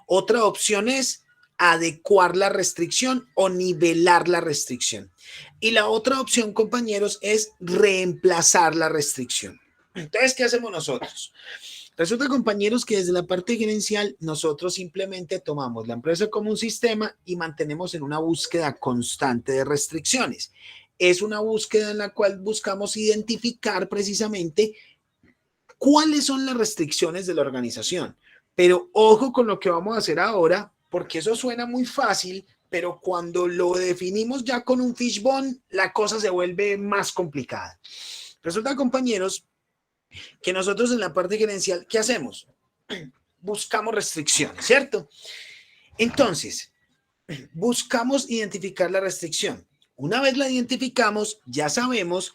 Otra opción es adecuar la restricción o nivelar la restricción. Y la otra opción, compañeros, es reemplazar la restricción. Entonces, ¿qué hacemos nosotros? Resulta, compañeros, que desde la parte gerencial nosotros simplemente tomamos la empresa como un sistema y mantenemos en una búsqueda constante de restricciones. Es una búsqueda en la cual buscamos identificar precisamente cuáles son las restricciones de la organización. Pero ojo con lo que vamos a hacer ahora, porque eso suena muy fácil, pero cuando lo definimos ya con un fishbone, la cosa se vuelve más complicada. Resulta, compañeros, que nosotros en la parte gerencial, ¿qué hacemos? Buscamos restricciones, ¿cierto? Entonces, buscamos identificar la restricción. Una vez la identificamos, ya sabemos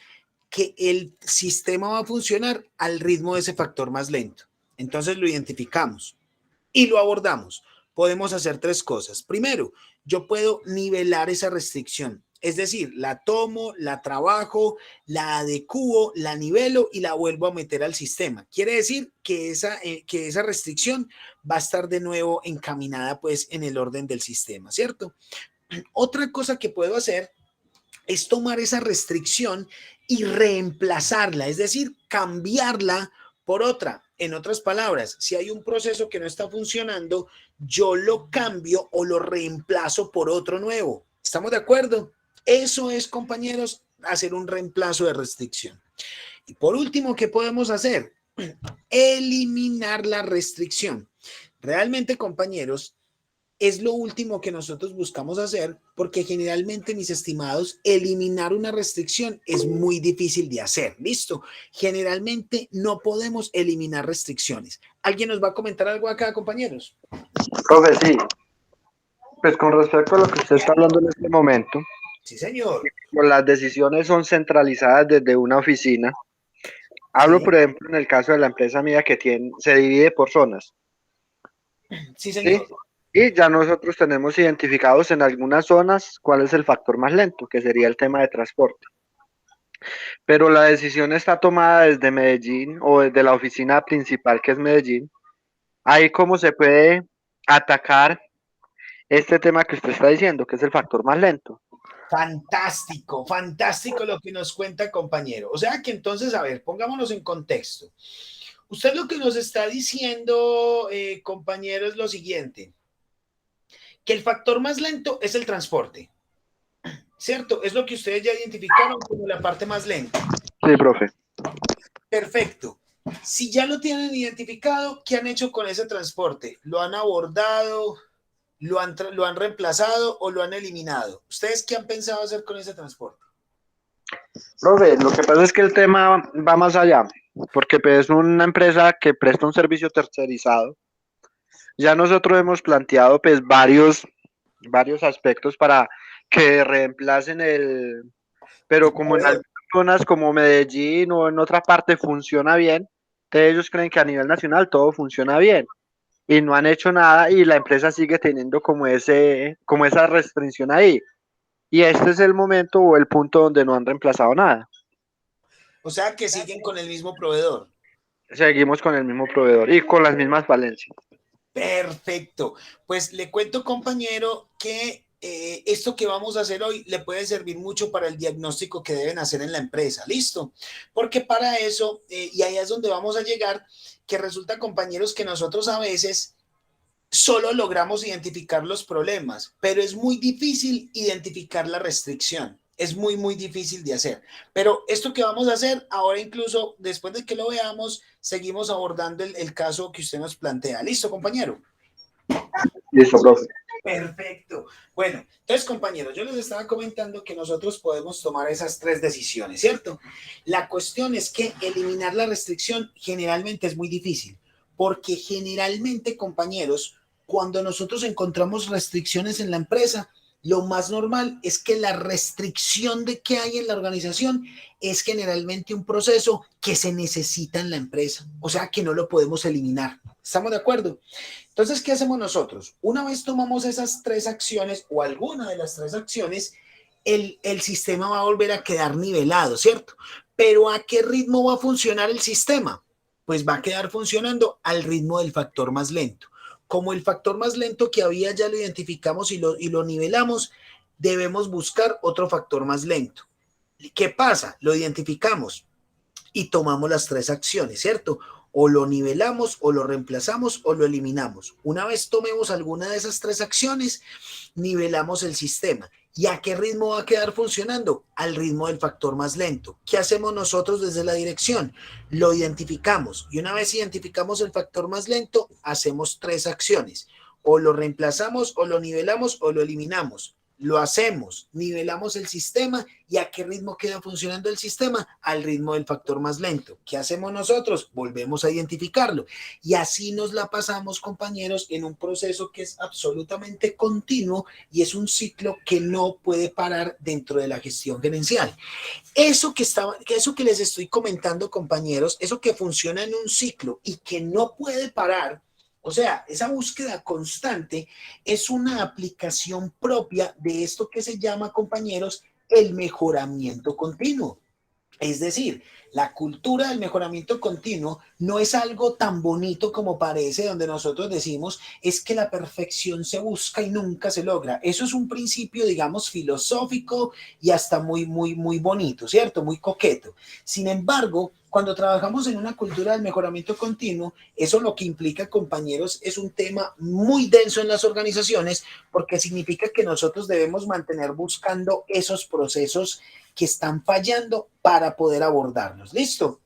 que el sistema va a funcionar al ritmo de ese factor más lento. Entonces lo identificamos y lo abordamos. Podemos hacer tres cosas. Primero, yo puedo nivelar esa restricción. Es decir, la tomo, la trabajo, la adecuo, la nivelo y la vuelvo a meter al sistema. Quiere decir que esa restricción va a estar de nuevo encaminada pues en el orden del sistema, ¿cierto? Otra cosa que puedo hacer es tomar esa restricción y reemplazarla, es decir, cambiarla por otra. En otras palabras, si hay un proceso que no está funcionando, yo lo cambio o lo reemplazo por otro nuevo. ¿Estamos de acuerdo? Eso es, compañeros, hacer un reemplazo de restricción. Y por último, ¿qué podemos hacer? Eliminar la restricción. Realmente, compañeros, es lo último que nosotros buscamos hacer, porque generalmente, mis estimados, eliminar una restricción es muy difícil de hacer. ¿Listo? Generalmente no podemos eliminar restricciones. ¿Alguien nos va a comentar algo acá, compañeros? Profe, sí. Pues con respecto a lo que usted está hablando en este momento, Sí, señor. las decisiones son centralizadas desde una oficina. Hablo, Sí, por ejemplo, en el caso de la empresa mía que se divide por zonas, sí, ¿sí? señor. Y ya nosotros tenemos identificados en algunas zonas cuál es el factor más lento, que sería el tema de transporte. Pero la decisión está tomada desde Medellín o desde la oficina principal, que es Medellín. Ahí cómo se puede atacar este tema que usted está diciendo, que es el factor más lento. Fantástico, fantástico lo que nos cuenta, compañero. O sea que entonces, a ver, pongámonos en contexto. Usted lo que nos está diciendo, compañero, es lo siguiente, que el factor más lento es el transporte, ¿cierto? Es lo que ustedes ya identificaron como la parte más lenta. Sí, profe. Perfecto. Si ya lo tienen identificado, ¿qué han hecho con ese transporte? ¿Lo han abordado, lo han reemplazado o lo han eliminado? ¿Ustedes qué han pensado hacer con ese transporte? Profe, lo que pasa es que el tema va más allá, porque pues, es una empresa que presta un servicio tercerizado. Ya nosotros hemos planteado pues varios aspectos para que reemplacen pero como en algunas zonas como Medellín o en otra parte funciona bien, entonces ellos creen que a nivel nacional todo funciona bien y no han hecho nada y la empresa sigue teniendo como esa restricción ahí. Y este es el momento o el punto donde no han reemplazado nada. O sea que siguen con el mismo proveedor. Seguimos con el mismo proveedor y con las mismas falencias. Perfecto. Pues le cuento, compañero, que esto que vamos a hacer hoy le puede servir mucho para el diagnóstico que deben hacer en la empresa. ¿Listo? Porque para eso, y ahí es donde vamos a llegar, que resulta, compañeros, que nosotros a veces solo logramos identificar los problemas, pero es muy difícil identificar la restricción. Es muy, muy difícil de hacer. Pero esto que vamos a hacer, ahora incluso después de que lo veamos, seguimos abordando el caso que usted nos plantea. ¿Listo, compañero? Listo, profe. Perfecto. Bueno, entonces, compañeros, yo les estaba comentando que nosotros podemos tomar esas 3 decisiones, ¿cierto? La cuestión es que eliminar la restricción generalmente es muy difícil, porque generalmente, compañeros, cuando nosotros encontramos restricciones en la empresa, lo más normal es que la restricción de que hay en la organización es generalmente un proceso que se necesita en la empresa, o sea que no lo podemos eliminar. ¿Estamos de acuerdo? Entonces, ¿qué hacemos nosotros? Una vez tomamos esas 3 acciones o alguna de las 3 acciones, el sistema va a volver a quedar nivelado, ¿cierto? Pero ¿a qué ritmo va a funcionar el sistema? Pues va a quedar funcionando al ritmo del factor más lento. Como el factor más lento que había ya lo identificamos y lo nivelamos, debemos buscar otro factor más lento. ¿Qué pasa? Lo identificamos y tomamos las 3 acciones, ¿cierto? O lo nivelamos, o lo reemplazamos, o lo eliminamos. Una vez tomemos alguna de esas 3 acciones, nivelamos el sistema. ¿Y a qué ritmo va a quedar funcionando? Al ritmo del factor más lento. ¿Qué hacemos nosotros desde la dirección? Lo identificamos. Y una vez identificamos el factor más lento, hacemos 3 acciones. O lo reemplazamos, o lo nivelamos, o lo eliminamos. Lo hacemos, nivelamos el sistema y a qué ritmo queda funcionando el sistema, al ritmo del factor más lento. ¿Qué hacemos nosotros? Volvemos a identificarlo y así nos la pasamos, compañeros, en un proceso que es absolutamente continuo y es un ciclo que no puede parar dentro de la gestión gerencial. Eso que les estoy comentando, compañeros, eso que funciona en un ciclo y que no puede parar. O sea, esa búsqueda constante es una aplicación propia de esto que se llama, compañeros, el mejoramiento continuo. Es decir, la cultura del mejoramiento continuo no es algo tan bonito como parece, donde nosotros decimos es que la perfección se busca y nunca se logra. Eso es un principio, digamos, filosófico y hasta muy, muy, muy bonito, ¿cierto? Muy coqueto. Sin embargo, cuando trabajamos en una cultura del mejoramiento continuo, eso lo que implica, compañeros, es un tema muy denso en las organizaciones porque significa que nosotros debemos mantener buscando esos procesos que están fallando para poder abordarlos. ¿Listo?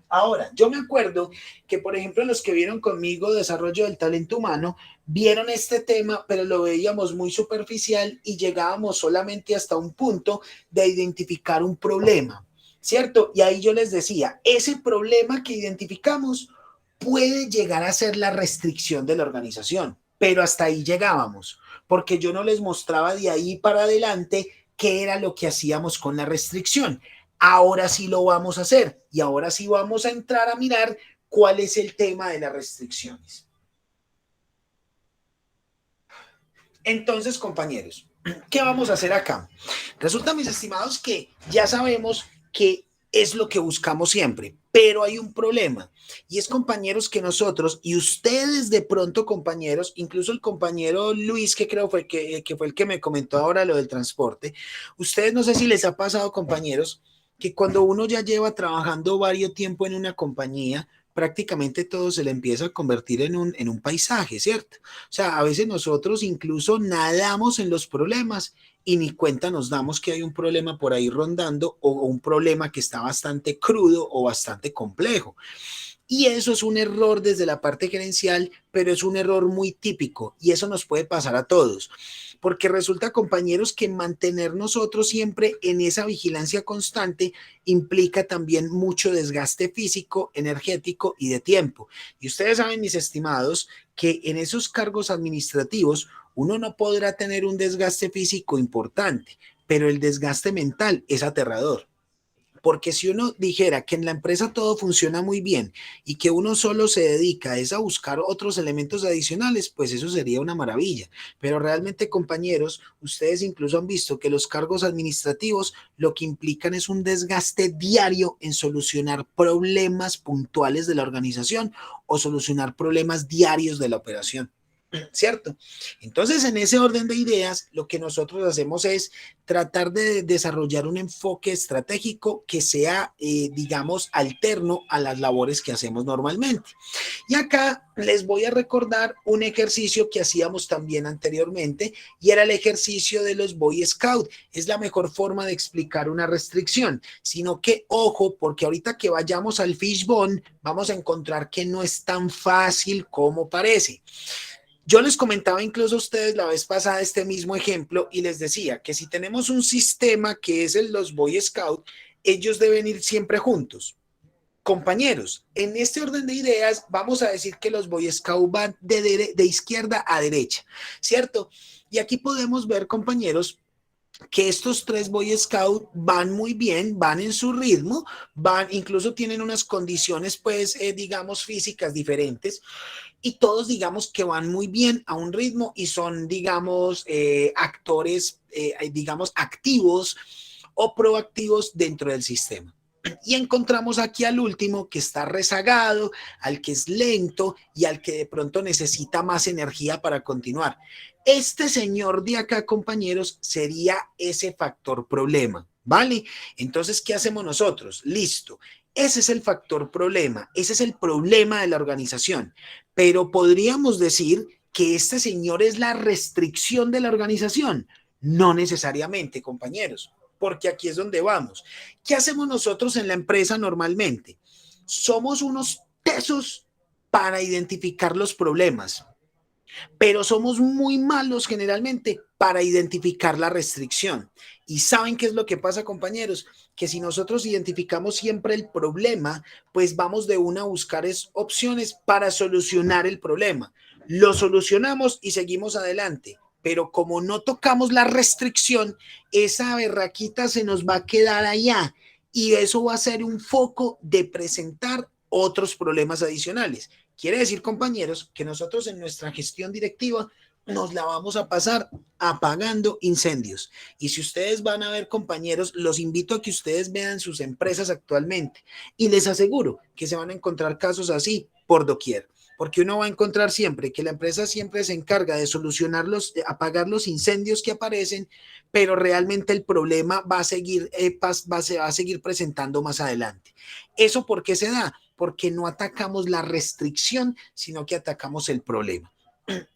Ahora, yo me acuerdo que, por ejemplo, los que vieron conmigo desarrollo del talento humano, vieron este tema, pero lo veíamos muy superficial y llegábamos solamente hasta un punto de identificar un problema, ¿cierto? Y ahí yo les decía, ese problema que identificamos puede llegar a ser la restricción de la organización, pero hasta ahí llegábamos, porque yo no les mostraba de ahí para adelante qué era lo que hacíamos con la restricción. Ahora sí lo vamos a hacer y ahora sí vamos a entrar a mirar cuál es el tema de las restricciones. Entonces, compañeros, ¿qué vamos a hacer acá? Resulta, mis estimados, que ya sabemos qué es lo que buscamos siempre. Pero hay un problema, y es, compañeros, que nosotros, y ustedes de pronto, compañeros, incluso el compañero Luis, que creo que fue el que me comentó ahora lo del transporte, ustedes, no sé si les ha pasado, compañeros, que cuando uno ya lleva trabajando varios tiempo en una compañía, prácticamente todo se le empieza a convertir en un paisaje, ¿cierto? O sea, a veces nosotros incluso nadamos en los problemas y ni cuenta nos damos que hay un problema por ahí rondando, o un problema que está bastante crudo o bastante complejo. Y eso es un error desde la parte gerencial, pero es un error muy típico, y eso nos puede pasar a todos, porque resulta, compañeros, que mantener nosotros siempre en esa vigilancia constante implica también mucho desgaste físico, energético y de tiempo. Y ustedes saben, mis estimados, que en esos cargos administrativos uno no podrá tener un desgaste físico importante, pero el desgaste mental es aterrador. Porque si uno dijera que en la empresa todo funciona muy bien y que uno solo se dedica es a buscar otros elementos adicionales, pues eso sería una maravilla. Pero realmente, compañeros, ustedes incluso han visto que los cargos administrativos lo que implican es un desgaste diario en solucionar problemas puntuales de la organización o solucionar problemas diarios de la operación. ¿Cierto? Entonces, en ese orden de ideas, lo que nosotros hacemos es tratar de desarrollar un enfoque estratégico que sea, digamos, alterno a las labores que hacemos normalmente. Y acá les voy a recordar un ejercicio que hacíamos también anteriormente, y era el ejercicio de los Boy Scout. Es la mejor forma de explicar una restricción, sino que, ojo, porque ahorita que vayamos al fishbone, vamos a encontrar que no es tan fácil como parece. Yo les comentaba incluso a ustedes la vez pasada este mismo ejemplo, y les decía que si tenemos un sistema que es los Boy Scout, ellos deben ir siempre juntos. Compañeros, en este orden de ideas vamos a decir que los Boy Scout van de izquierda a derecha, ¿cierto? Y aquí podemos ver, compañeros, que estos tres Boy Scout van muy bien, van en su ritmo, van, incluso tienen unas condiciones, pues, digamos, físicas diferentes, y todos, digamos, que van muy bien a un ritmo y son, digamos, actores, digamos, activos o proactivos dentro del sistema. Y encontramos aquí al último, que está rezagado, al que es lento y al que de pronto necesita más energía para continuar. Este señor de acá, compañeros, sería ese factor problema, ¿vale? Entonces, ¿qué hacemos nosotros? Listo. Ese es el factor problema, ese es el problema de la organización, pero podríamos decir que este señor es la restricción de la organización. No necesariamente, compañeros, porque aquí es donde vamos. ¿Qué hacemos nosotros en la empresa normalmente? Somos unos tesos para identificar los problemas, pero somos muy malos generalmente para identificar la restricción. ¿Y saben qué es lo que pasa, compañeros? Que si nosotros identificamos siempre el problema, pues vamos de una a buscar opciones para solucionar el problema. Lo solucionamos y seguimos adelante. Pero como no tocamos la restricción, esa berraquita se nos va a quedar allá, y eso va a ser un foco de presentar otros problemas adicionales. Quiere decir, compañeros, que nosotros en nuestra gestión directiva nos la vamos a pasar apagando incendios. Y si ustedes van a ver, compañeros, los invito a que ustedes vean sus empresas actualmente, y les aseguro que se van a encontrar casos así por doquier. Porque uno va a encontrar siempre que la empresa siempre se encarga de apagar los incendios que aparecen, pero realmente el problema va a seguir presentando más adelante. ¿Eso por qué se da? Porque no atacamos la restricción, sino que atacamos el problema.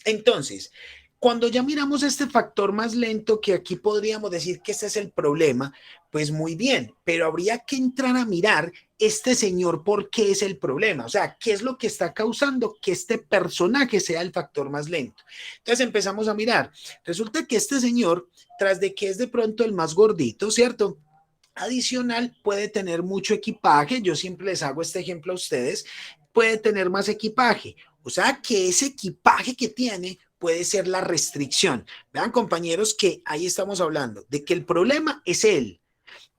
Entonces, cuando ya miramos este factor más lento, que aquí podríamos decir que este es el problema, pues muy bien, pero habría que entrar a mirar este señor por qué es el problema, o sea, qué es lo que está causando que este personaje sea el factor más lento. Entonces empezamos a mirar, resulta que este señor, tras de que es de pronto el más gordito, ¿cierto? Adicional, puede tener mucho equipaje. Yo siempre les hago este ejemplo a ustedes. Puede tener más equipaje, o sea que ese equipaje que tiene puede ser la restricción. Vean, compañeros, que ahí estamos hablando de que el problema es él,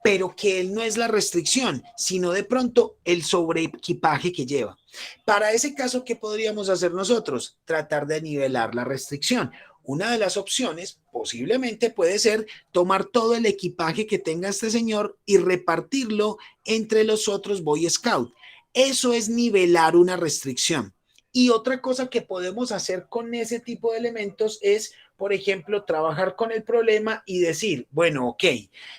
pero que él no es la restricción, sino de pronto el sobreequipaje que lleva. Para ese caso, ¿qué podríamos hacer nosotros? Tratar de nivelar la restricción. Una de las opciones posiblemente puede ser tomar todo el equipaje que tenga este señor y repartirlo entre los otros Boy Scout. Eso es nivelar una restricción. Y otra cosa que podemos hacer con ese tipo de elementos es, por ejemplo, trabajar con el problema y decir, bueno, ok,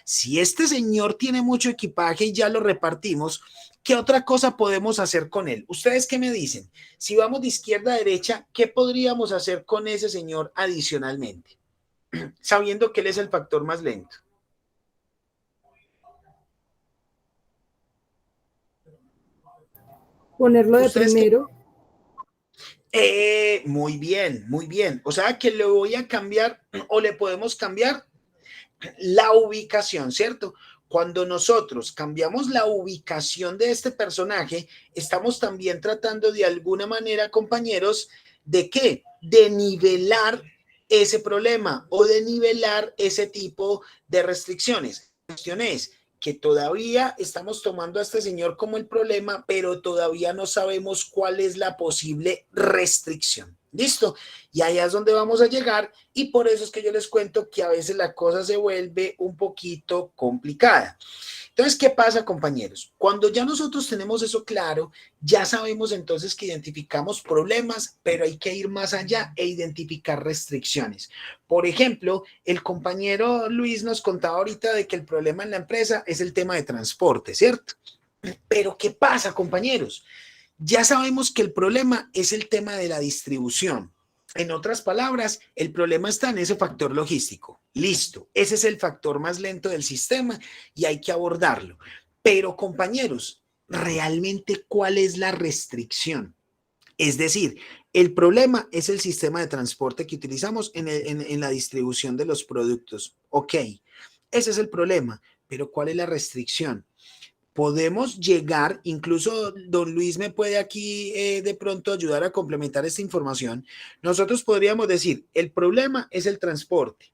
si este señor tiene mucho equipaje y ya lo repartimos, ¿qué otra cosa podemos hacer con él? ¿Ustedes qué me dicen? Si vamos de izquierda a derecha, ¿qué podríamos hacer con ese señor adicionalmente? Sabiendo que él es el factor más lento. Ponerlo de ¿Ustedes qué? primero. Muy bien, muy bien. O sea que le voy a cambiar o le podemos cambiar la ubicación, ¿cierto? Cuando nosotros cambiamos la ubicación de este personaje, estamos también tratando de alguna manera, compañeros, ¿de qué? De nivelar ese problema o de nivelar ese tipo de restricciones. La cuestión es que todavía estamos tomando a este señor como el problema, pero todavía no sabemos cuál es la posible restricción. ¿Listo? Y allá es donde vamos a llegar y por eso es que yo les cuento que a veces la cosa se vuelve un poquito complicada. Entonces, ¿qué pasa, compañeros? Cuando ya nosotros tenemos eso claro, ya sabemos entonces que identificamos problemas, pero hay que ir más allá e identificar restricciones. Por ejemplo, el compañero Luis nos contaba ahorita de que el problema en la empresa es el tema de transporte, ¿cierto? Pero ¿qué pasa, compañeros? Ya sabemos que el problema es el tema de la distribución. En otras palabras, el problema está en ese factor logístico. Listo, ese es el factor más lento del sistema y hay que abordarlo. Pero compañeros, ¿realmente cuál es la restricción? Es decir, el problema es el sistema de transporte que utilizamos en la distribución de los productos. Ok, ese es el problema, pero ¿cuál es la restricción? Podemos llegar, incluso don Luis me puede aquí de pronto ayudar a complementar esta información. Nosotros podríamos decir, el problema es el transporte,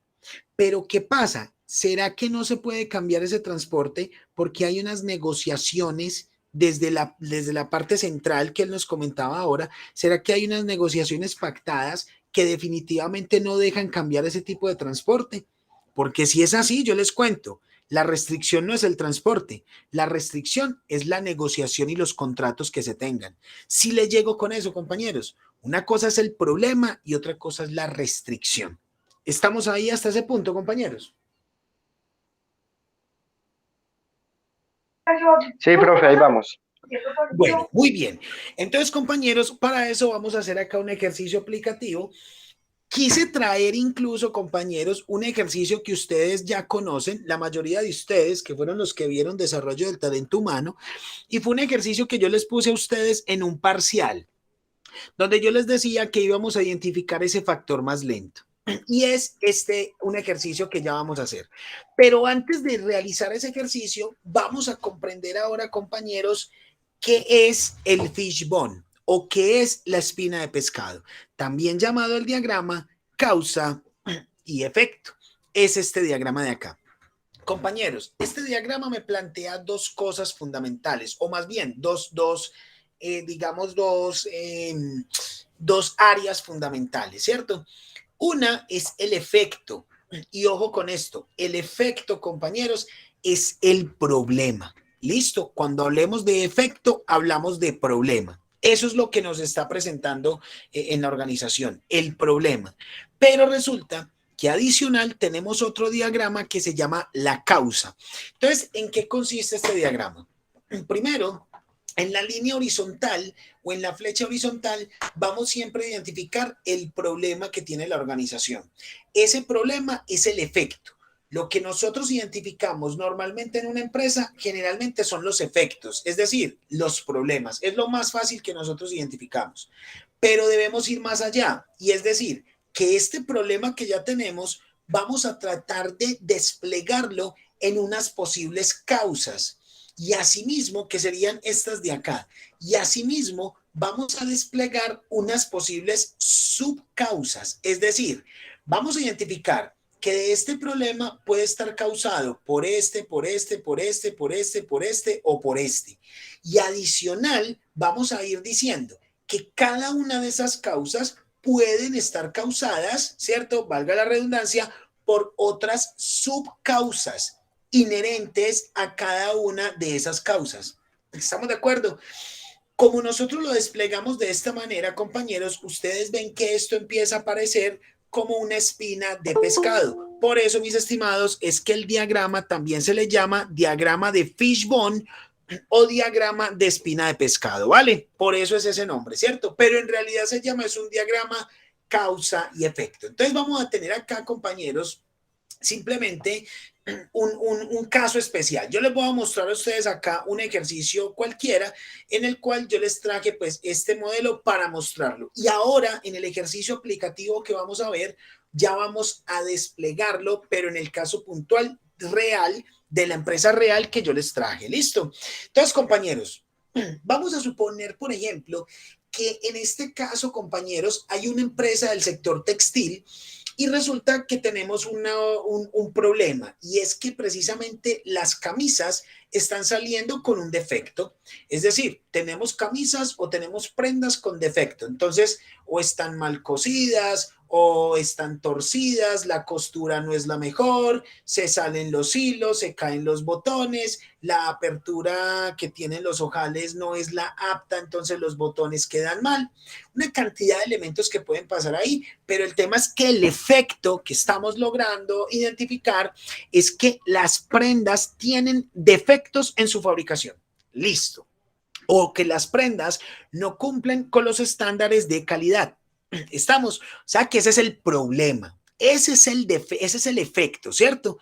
pero ¿qué pasa? ¿Será que no se puede cambiar ese transporte porque hay unas negociaciones desde la parte central que él nos comentaba ahora? ¿Será que hay unas negociaciones pactadas que definitivamente no dejan cambiar ese tipo de transporte? Porque si es así, yo les cuento, la restricción no es el transporte, la restricción es la negociación y los contratos que se tengan. Si le llego con eso, compañeros, una cosa es el problema y otra cosa es la restricción. ¿Estamos ahí hasta ese punto, compañeros? Sí, profe, ahí vamos. Bueno, muy bien. Entonces, compañeros, para eso vamos a hacer acá un ejercicio aplicativo. Quise traer incluso, compañeros, un ejercicio que ustedes ya conocen, la mayoría de ustedes, que fueron los que vieron desarrollo del talento humano, y fue un ejercicio que yo les puse a ustedes en un parcial, donde yo les decía que íbamos a identificar ese factor más lento. Y es un ejercicio que ya vamos a hacer. Pero antes de realizar ese ejercicio, vamos a comprender ahora, compañeros, qué es el fishbone o qué es la espina de pescado, también llamado el diagrama causa y efecto. Es este diagrama de acá. Compañeros, este diagrama me plantea dos cosas fundamentales, o más bien digamos, dos áreas fundamentales, ¿cierto? Una es el efecto, y ojo con esto, el efecto, compañeros, es el problema. ¿Listo? Cuando hablemos de efecto, hablamos de problema. Eso es lo que nos está presentando en la organización, el problema. Pero resulta que adicional tenemos otro diagrama que se llama la causa. Entonces, ¿en qué consiste este diagrama? Primero, en la línea horizontal o en la flecha horizontal, vamos siempre a identificar el problema que tiene la organización. Ese problema es el efecto. Lo que nosotros identificamos normalmente en una empresa generalmente son los efectos, es decir, los problemas. Es lo más fácil que nosotros identificamos. Pero debemos ir más allá y es decir, que este problema que ya tenemos, vamos a tratar de desplegarlo en unas posibles causas. Y asimismo, que serían estas de acá. Y asimismo, vamos a desplegar unas posibles subcausas. Es decir, vamos a identificar que de este problema puede estar causado por este o por este. Y adicional, vamos a ir diciendo que cada una de esas causas pueden estar causadas, ¿cierto? Valga la redundancia, por otras subcausas inherentes a cada una de esas causas. ¿Estamos de acuerdo? Como nosotros lo desplegamos de esta manera, compañeros, ustedes ven que esto empieza a aparecer como una espina de pescado. Por eso, mis estimados, es que el diagrama también se le llama diagrama de fishbone o diagrama de espina de pescado, ¿vale? Por eso es ese nombre, ¿cierto? Pero en realidad se llama, es un diagrama causa y efecto. Entonces vamos a tener acá, compañeros, simplemente un caso especial. Yo les voy a mostrar a ustedes acá un ejercicio cualquiera en el cual yo les traje pues este modelo para mostrarlo. Y ahora en el ejercicio aplicativo que vamos a ver, ya vamos a desplegarlo, pero en el caso puntual real de la empresa real que yo les traje. ¿Listo? Entonces, compañeros, vamos a suponer, por ejemplo, que en este caso, compañeros, hay una empresa del sector textil y resulta que tenemos un problema, y es que precisamente las camisas están saliendo con un defecto. Es decir, tenemos camisas o tenemos prendas con defecto. Entonces, o están mal cosidas o están torcidas, la costura no es la mejor, se salen los hilos, se caen los botones, la apertura que tienen los ojales no es la apta, entonces los botones quedan mal. Una cantidad de elementos que pueden pasar ahí, pero el tema es que el efecto que estamos logrando identificar es que las prendas tienen defectos en su fabricación. Listo. O que las prendas no cumplen con los estándares de calidad. Estamos, o sea que ese es el problema, ese es el efecto, ¿cierto?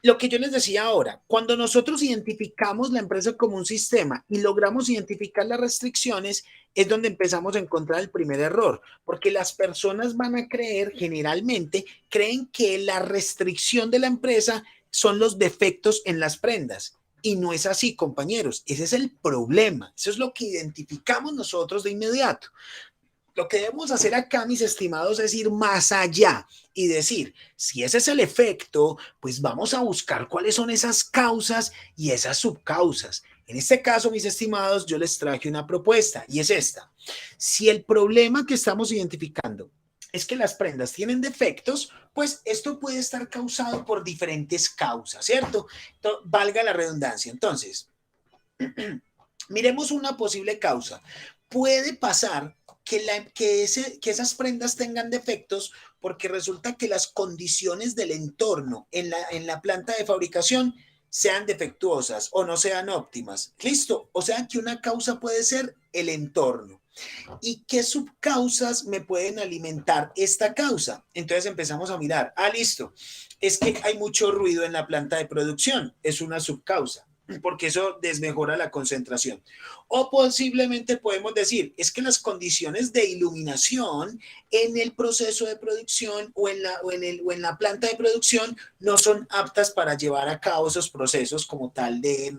Lo que yo les decía ahora, cuando nosotros identificamos la empresa como un sistema y logramos identificar las restricciones, es donde empezamos a encontrar el primer error, porque las personas van a creer, generalmente, creen que la restricción de la empresa son los defectos en las prendas. Y no es así, compañeros, ese es el problema, eso es lo que identificamos nosotros de inmediato. Lo que debemos hacer acá, mis estimados, es ir más allá y decir, si ese es el efecto, pues vamos a buscar cuáles son esas causas y esas subcausas. En este caso, mis estimados, yo les traje una propuesta y es esta. Si el problema que estamos identificando es que las prendas tienen defectos, pues esto puede estar causado por diferentes causas, ¿cierto? Entonces, valga la redundancia. Entonces, miremos una posible causa. Puede pasar que esas prendas tengan defectos porque resulta que las condiciones del entorno en la planta de fabricación sean defectuosas o no sean óptimas. ¿Listo? O sea que una causa puede ser el entorno. ¿Y qué subcausas me pueden alimentar esta causa? Entonces empezamos a mirar. Listo. Es que hay mucho ruido en la planta de producción. Es una subcausa, porque eso desmejora la concentración. O posiblemente podemos decir, es que las condiciones de iluminación en el proceso de producción o en la planta de producción no son aptas para llevar a cabo esos procesos como tal de,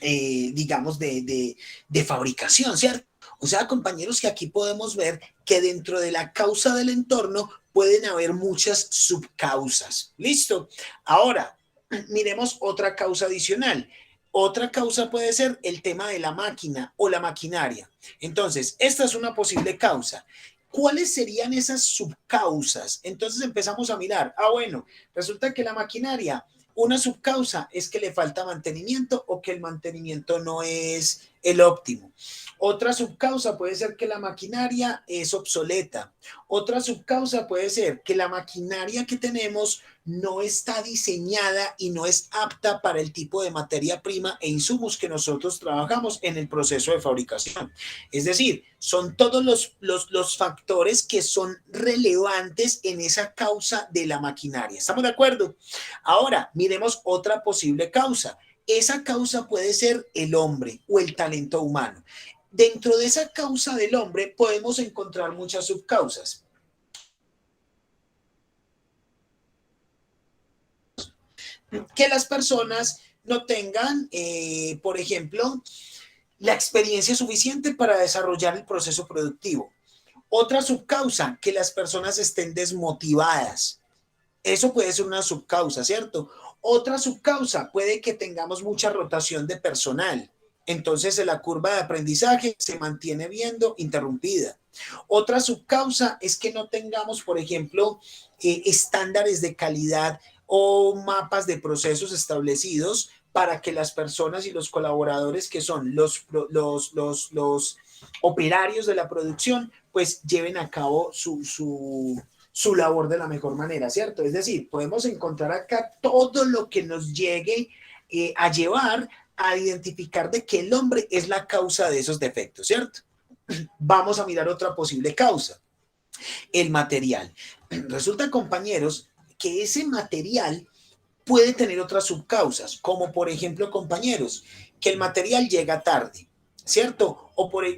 digamos, de fabricación, ¿cierto? O sea, compañeros, que aquí podemos ver que dentro de la causa del entorno pueden haber muchas subcausas. ¿Listo? Ahora, miremos otra causa adicional. Otra causa puede ser el tema de la máquina o la maquinaria. Entonces, esta es una posible causa. ¿Cuáles serían esas subcausas? Entonces empezamos a mirar. Bueno, resulta que la maquinaria, una subcausa es que le falta mantenimiento o que el mantenimiento no es el óptimo. Otra subcausa puede ser que la maquinaria es obsoleta. Otra subcausa puede ser que la maquinaria que tenemos no está diseñada y no es apta para el tipo de materia prima e insumos que nosotros trabajamos en el proceso de fabricación. Es decir, son todos los factores que son relevantes en esa causa de la maquinaria. ¿Estamos de acuerdo? Ahora, miremos otra posible causa. Esa causa puede ser el hombre o el talento humano. Dentro de esa causa del hombre podemos encontrar muchas subcausas. Que las personas no tengan, por ejemplo, la experiencia suficiente para desarrollar el proceso productivo. Otra subcausa, que las personas estén desmotivadas. Eso puede ser una subcausa, ¿cierto? Otra subcausa puede que tengamos mucha rotación de personal. Entonces la curva de aprendizaje se mantiene viendo interrumpida. Otra subcausa es que no tengamos, por ejemplo, estándares de calidad o mapas de procesos establecidos para que las personas y los colaboradores que son los operarios de la producción, pues lleven a cabo su labor de la mejor manera, ¿cierto? Es decir, podemos encontrar acá todo lo que nos llegue a llevar a identificar de que el hombre es la causa de esos defectos, ¿cierto? Vamos a mirar otra posible causa, el material. Resulta, compañeros, que ese material puede tener otras subcausas, como por ejemplo, compañeros, que el material llega tarde, ¿cierto?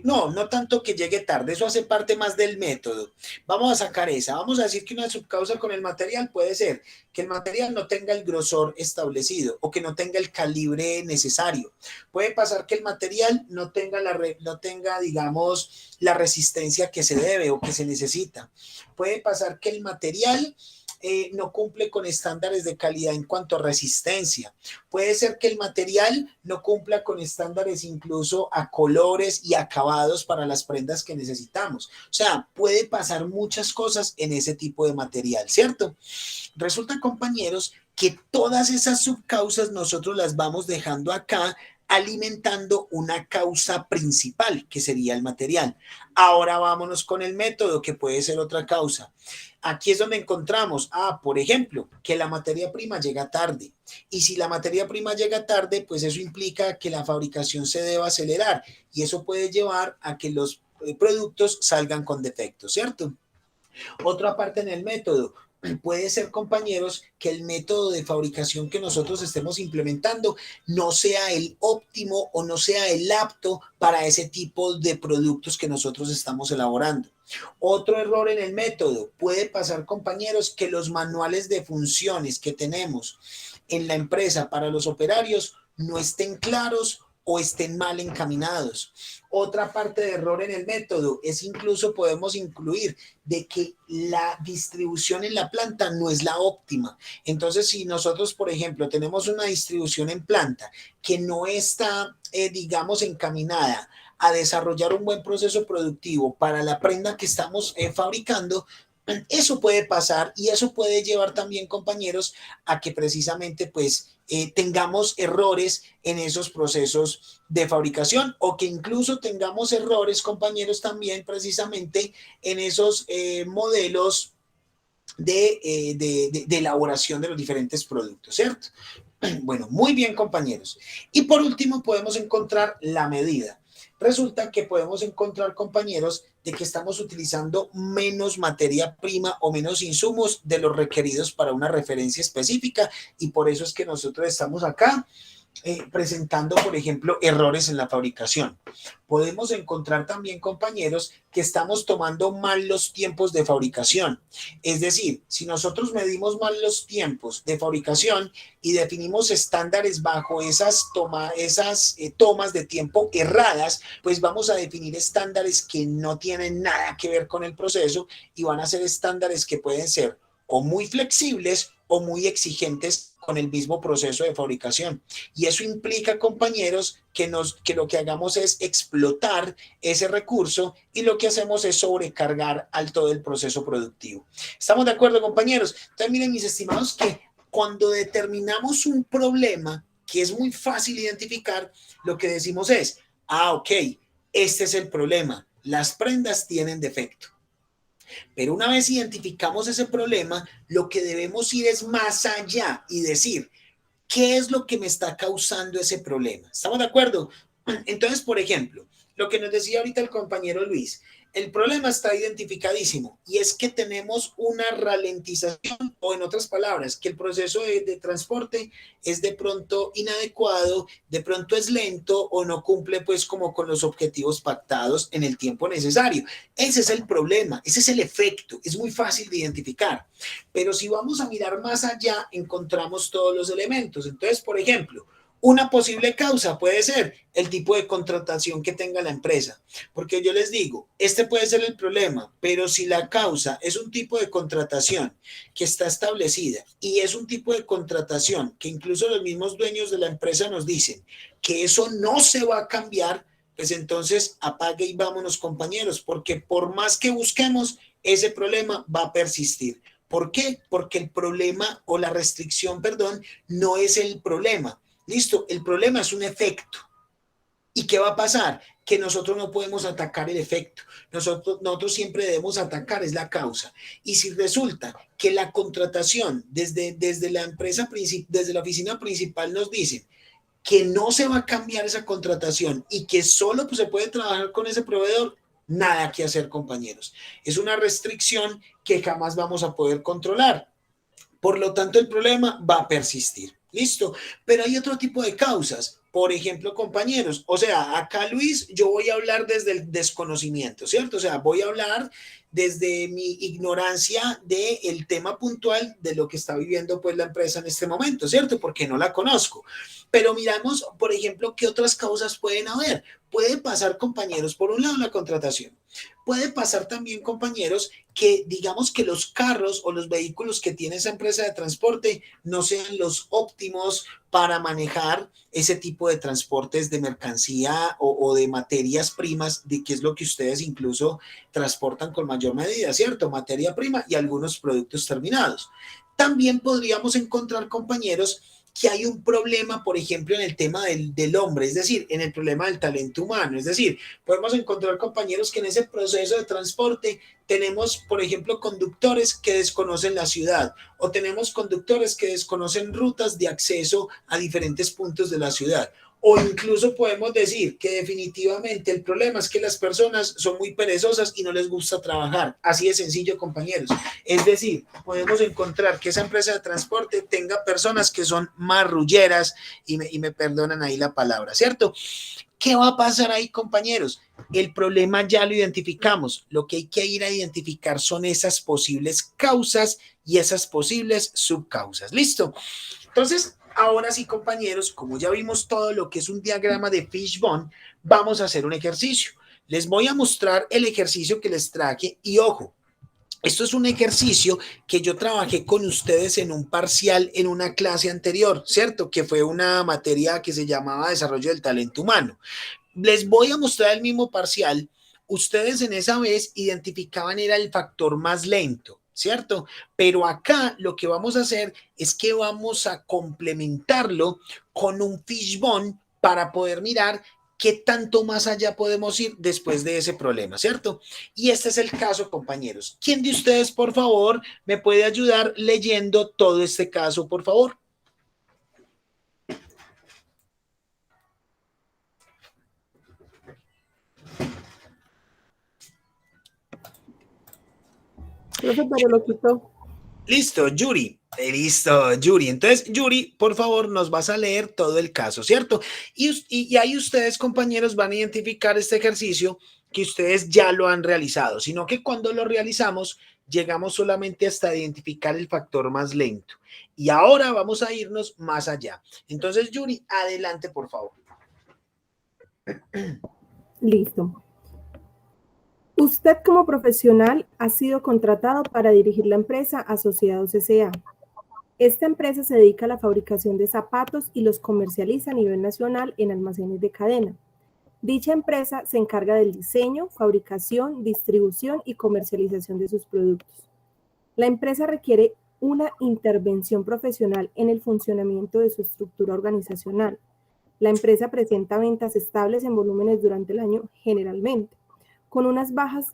No tanto que llegue tarde, eso hace parte más del método. Vamos a sacar esa, vamos a decir que una subcausa con el material puede ser que el material no tenga el grosor establecido o que no tenga el calibre necesario. Puede pasar que el material no tenga, digamos, la resistencia que se debe o que se necesita. Puede pasar que el material no cumple con estándares de calidad en cuanto a resistencia. Puede ser que el material no cumpla con estándares incluso a colores y acabados para las prendas que necesitamos. O sea, puede pasar muchas cosas en ese tipo de material, ¿cierto? Resulta, compañeros, que todas esas subcausas nosotros las vamos dejando acá, alimentando una causa principal, que sería el material. Ahora vámonos con el método, que puede ser otra causa. Aquí es donde encontramos, por ejemplo, que la materia prima llega tarde. Y si la materia prima llega tarde, pues eso implica que la fabricación se deba acelerar. Y eso puede llevar a que los productos salgan con defectos, ¿cierto? Otra parte en el método. Puede ser, compañeros, que el método de fabricación que nosotros estemos implementando no sea el óptimo o no sea el apto para ese tipo de productos que nosotros estamos elaborando. Otro error en el método. Puede pasar, compañeros, que los manuales de funciones que tenemos en la empresa para los operarios no estén claros o estén mal encaminados. Otra parte de error en el método es incluso podemos incluir de que la distribución en la planta no es la óptima. Entonces, si nosotros, por ejemplo, tenemos una distribución en planta que no está, digamos, encaminada a desarrollar un buen proceso productivo para la prenda que estamos fabricando, eso puede pasar y eso puede llevar también, compañeros, a que precisamente pues tengamos errores en esos procesos de fabricación o que incluso tengamos errores, compañeros, también precisamente en esos modelos de elaboración de los diferentes productos, ¿cierto? Bueno, muy bien, compañeros. Y por último podemos encontrar la medida. Resulta que podemos encontrar, compañeros, de que estamos utilizando menos materia prima o menos insumos de los requeridos para una referencia específica y por eso es que nosotros estamos acá presentando, por ejemplo, errores en la fabricación. Podemos encontrar también, compañeros, que estamos tomando mal los tiempos de fabricación. Es decir, si nosotros medimos mal los tiempos de fabricación y definimos estándares bajo esas tomas de tiempo erradas, pues vamos a definir estándares que no tienen nada que ver con el proceso y van a ser estándares que pueden ser o muy flexibles o muy exigentes con el mismo proceso de fabricación. Y eso implica, compañeros, que lo que hagamos es explotar ese recurso y lo que hacemos es sobrecargar al todo el proceso productivo. ¿Estamos de acuerdo, compañeros? Entonces, miren, mis estimados, que cuando determinamos un problema que es muy fácil identificar, lo que decimos es, ok, este es el problema, las prendas tienen defecto. Pero una vez identificamos ese problema, lo que debemos ir es más allá y decir, ¿qué es lo que me está causando ese problema? ¿Estamos de acuerdo? Entonces, por ejemplo, lo que nos decía ahorita el compañero Luis, el problema está identificadísimo y es que tenemos una ralentización o en otras palabras, que el proceso de transporte es de pronto inadecuado, de pronto es lento o no cumple pues como con los objetivos pactados en el tiempo necesario. Ese es el problema, ese es el efecto, es muy fácil de identificar. Pero si vamos a mirar más allá, encontramos todos los elementos. Entonces, por ejemplo, una posible causa puede ser el tipo de contratación que tenga la empresa, porque yo les digo, este puede ser el problema, pero si la causa es un tipo de contratación que está establecida y es un tipo de contratación que incluso los mismos dueños de la empresa nos dicen que eso no se va a cambiar, pues entonces apague y vámonos, compañeros, porque por más que busquemos, ese problema va a persistir. ¿Por qué? Porque el problema o la restricción, perdón, no es el problema. Listo, el problema es un efecto. ¿Y qué va a pasar? Que nosotros no podemos atacar el efecto. Nosotros siempre debemos atacar es la causa. Y si resulta que la contratación desde la empresa, desde la oficina principal nos dicen que no se va a cambiar esa contratación y que solo pues, se puede trabajar con ese proveedor, nada que hacer, compañeros. Es una restricción que jamás vamos a poder controlar. Por lo tanto, el problema va a persistir. Listo. Pero hay otro tipo de causas. Por ejemplo, compañeros, o sea, acá Luis, yo voy a hablar desde el desconocimiento, ¿cierto? O sea, voy a hablar desde mi ignorancia del tema puntual de lo que está viviendo pues la empresa en este momento, ¿cierto? Porque no la conozco. Pero miramos, por ejemplo, qué otras causas pueden haber. Puede pasar, compañeros, por un lado la contratación. Puede pasar también, compañeros, que digamos que los carros o los vehículos que tiene esa empresa de transporte no sean los óptimos para manejar ese tipo de transportes de mercancía o de materias primas, de que es lo que ustedes incluso transportan con mayor medida, ¿cierto? Materia prima y algunos productos terminados. También podríamos encontrar, compañeros, que hay un problema, por ejemplo, en el tema del hombre, es decir, en el problema del talento humano. Es decir, podemos encontrar, compañeros, que en ese proceso de transporte tenemos, por ejemplo, conductores que desconocen la ciudad o tenemos conductores que desconocen rutas de acceso a diferentes puntos de la ciudad. O incluso podemos decir que definitivamente el problema es que las personas son muy perezosas y no les gusta trabajar. Así de sencillo, compañeros. Es decir, podemos encontrar que esa empresa de transporte tenga personas que son marrulleras y me perdonan ahí la palabra, ¿cierto? ¿Qué va a pasar ahí, compañeros? El problema ya lo identificamos. Lo que hay que ir a identificar son esas posibles causas y esas posibles subcausas. ¿Listo? Entonces, ahora sí, compañeros, como ya vimos todo lo que es un diagrama de Fishbone, vamos a hacer un ejercicio. Les voy a mostrar el ejercicio que les traje y ojo, esto es un ejercicio que yo trabajé con ustedes en un parcial en una clase anterior, ¿cierto? Que fue una materia que se llamaba Desarrollo del Talento Humano. Les voy a mostrar el mismo parcial. Ustedes en esa vez identificaban era el factor más lento, ¿cierto? Pero acá lo que vamos a hacer es que vamos a complementarlo con un fishbone para poder mirar qué tanto más allá podemos ir después de ese problema, ¿cierto? Y este es el caso, compañeros. ¿Quién de ustedes, por favor, me puede ayudar leyendo todo este caso, por favor? Profe, pero lo quitó. Listo, Yuri. Listo, Yuri. Entonces, Yuri, por favor, nos vas a leer todo el caso, ¿cierto? Y ahí ustedes, compañeros, van a identificar este ejercicio que ustedes ya lo han realizado, sino que cuando lo realizamos, llegamos solamente hasta identificar el factor más lento. Y ahora vamos a irnos más allá. Entonces, Yuri, adelante, por favor. Listo. Usted como profesional ha sido contratado para dirigir la empresa Asociados S.A. Esta empresa se dedica a la fabricación de zapatos y los comercializa a nivel nacional en almacenes de cadena. Dicha empresa se encarga del diseño, fabricación, distribución y comercialización de sus productos. La empresa requiere una intervención profesional en el funcionamiento de su estructura organizacional. La empresa presenta ventas estables en volúmenes durante el año generalmente, con unas bajas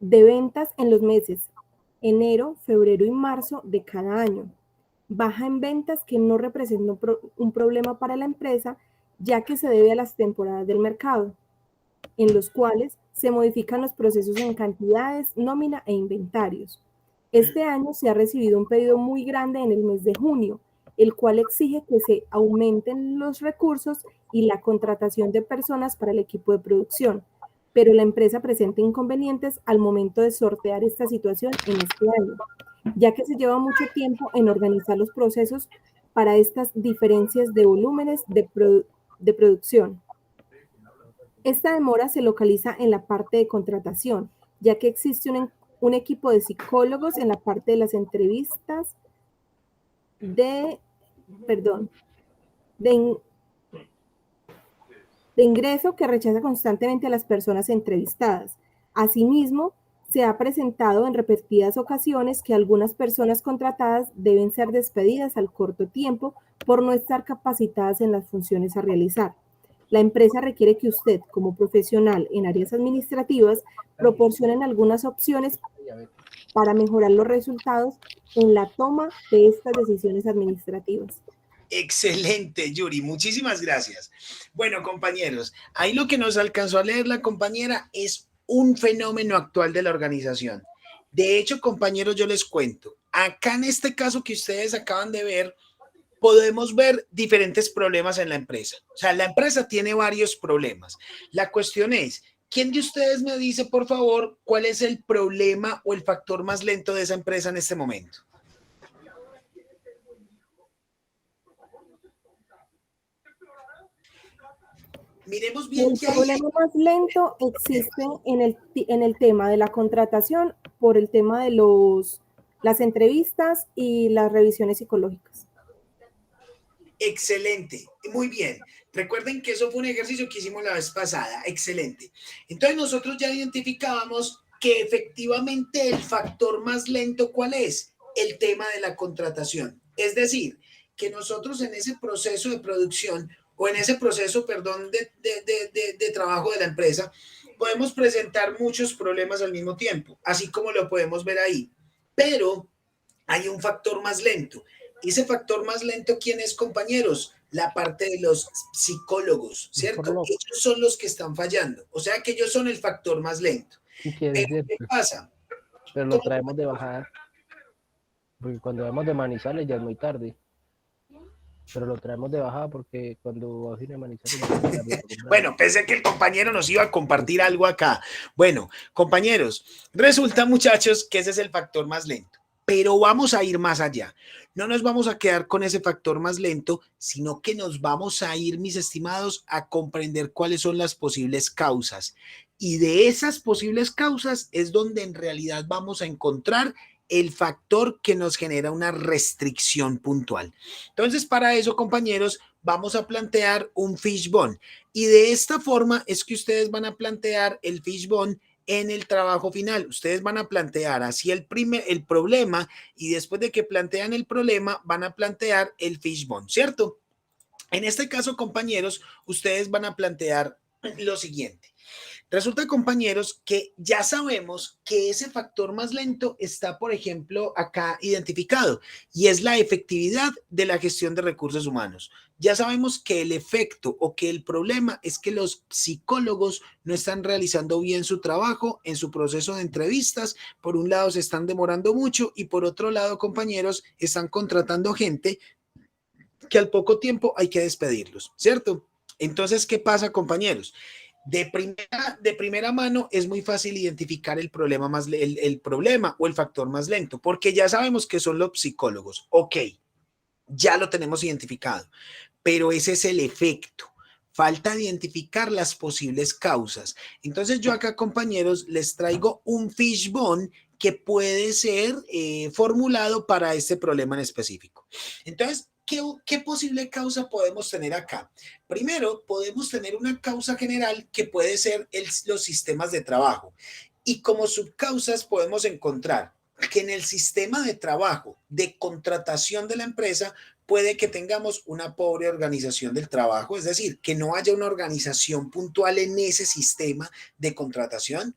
de ventas en los meses enero, febrero y marzo de cada año. Baja en ventas que no representa un problema para la empresa, ya que se debe a las temporadas del mercado, en los cuales se modifican los procesos en cantidades, nómina e inventarios. Este año se ha recibido un pedido muy grande en el mes de junio, el cual exige que se aumenten los recursos y la contratación de personas para el equipo de producción, pero la empresa presenta inconvenientes al momento de sortear esta situación en este año, ya que se lleva mucho tiempo en organizar los procesos para estas diferencias de volúmenes de producción. Esta demora se localiza en la parte de contratación, ya que existe un equipo de psicólogos en la parte de las entrevistas de ingreso que rechaza constantemente a las personas entrevistadas. Asimismo, Se ha presentado en repetidas ocasiones que algunas personas contratadas deben ser despedidas al corto tiempo por no estar capacitadas en las funciones a realizar. La empresa requiere que usted, como profesional en áreas administrativas, proporcionen algunas opciones para mejorar los resultados en la toma de estas decisiones administrativas. Excelente, Yuri. Muchísimas gracias. Bueno, compañeros, ahí lo que nos alcanzó a leer la compañera es un fenómeno actual de la organización. De hecho, compañeros, yo les cuento, acá en este caso que ustedes acaban de ver, podemos ver diferentes problemas en la empresa. O sea, la empresa tiene varios problemas. La cuestión es, ¿quién de ustedes me dice, por favor, cuál es el problema o el factor más lento de esa empresa en este momento? Miremos bien El qué hay. problema más lento existe en el tema de la contratación por el tema de las entrevistas y las revisiones psicológicas. Excelente, muy bien. Recuerden que eso fue un ejercicio que hicimos la vez pasada. Excelente. Entonces nosotros ya identificábamos que efectivamente el factor más lento, ¿cuál es? El tema de la contratación. Es decir, que nosotros en ese proceso de producción o en ese proceso, perdón, de trabajo de la empresa, podemos presentar muchos problemas al mismo tiempo, así como lo podemos ver ahí. Pero hay un factor más lento. Ese factor más lento, ¿quién es, compañeros? La parte de los psicólogos, ¿cierto? Ellos son los que están fallando. O sea que ellos son el factor más lento. Pero, ¿qué pasa? Pero lo traemos de bajada. Porque cuando vemos de Manizales ya es muy tarde. Pero lo traemos de bajada porque cuando baje de Manizales ya es muy tarde. Bueno, pensé que el compañero nos iba a compartir algo acá. Bueno, compañeros, resulta, muchachos, que ese es el factor más lento. Pero vamos a ir más allá. No nos vamos a quedar con ese factor más lento, sino que nos vamos a ir, mis estimados, a comprender cuáles son las posibles causas. Y de esas posibles causas es donde en realidad vamos a encontrar el factor que nos genera una restricción puntual. Entonces, para eso, compañeros, vamos a plantear un fishbone. Y de esta forma es que ustedes van a plantear el fishbone en el trabajo final. Ustedes van a plantear así el problema y después de que plantean el problema van a plantear el fishbone, ¿cierto? En este caso, compañeros, ustedes van a plantear lo siguiente. Resulta, compañeros, que ya sabemos que ese factor más lento está, por ejemplo, acá identificado y es la efectividad de la gestión de recursos humanos. Ya sabemos que el efecto o que el problema es que los psicólogos no están realizando bien su trabajo en su proceso de entrevistas. Por un lado, se están demorando mucho y por otro lado, compañeros, están contratando gente que al poco tiempo hay que despedirlos, ¿cierto? Entonces, ¿qué pasa, compañeros? De primera mano es muy fácil identificar el problema o el factor más lento, porque ya sabemos que son los psicólogos. Ok, ya lo tenemos identificado, pero ese es el efecto. Falta identificar las posibles causas. Entonces yo acá, compañeros, les traigo un fishbone que puede ser formulado para este problema en específico. Entonces, ¿qué posible causa podemos tener acá? Primero, podemos tener una causa general que puede ser los sistemas de trabajo. Y como subcausas podemos encontrar que en el sistema de trabajo de contratación de la empresa puede que tengamos una pobre organización del trabajo, es decir, que no haya una organización puntual en ese sistema de contratación.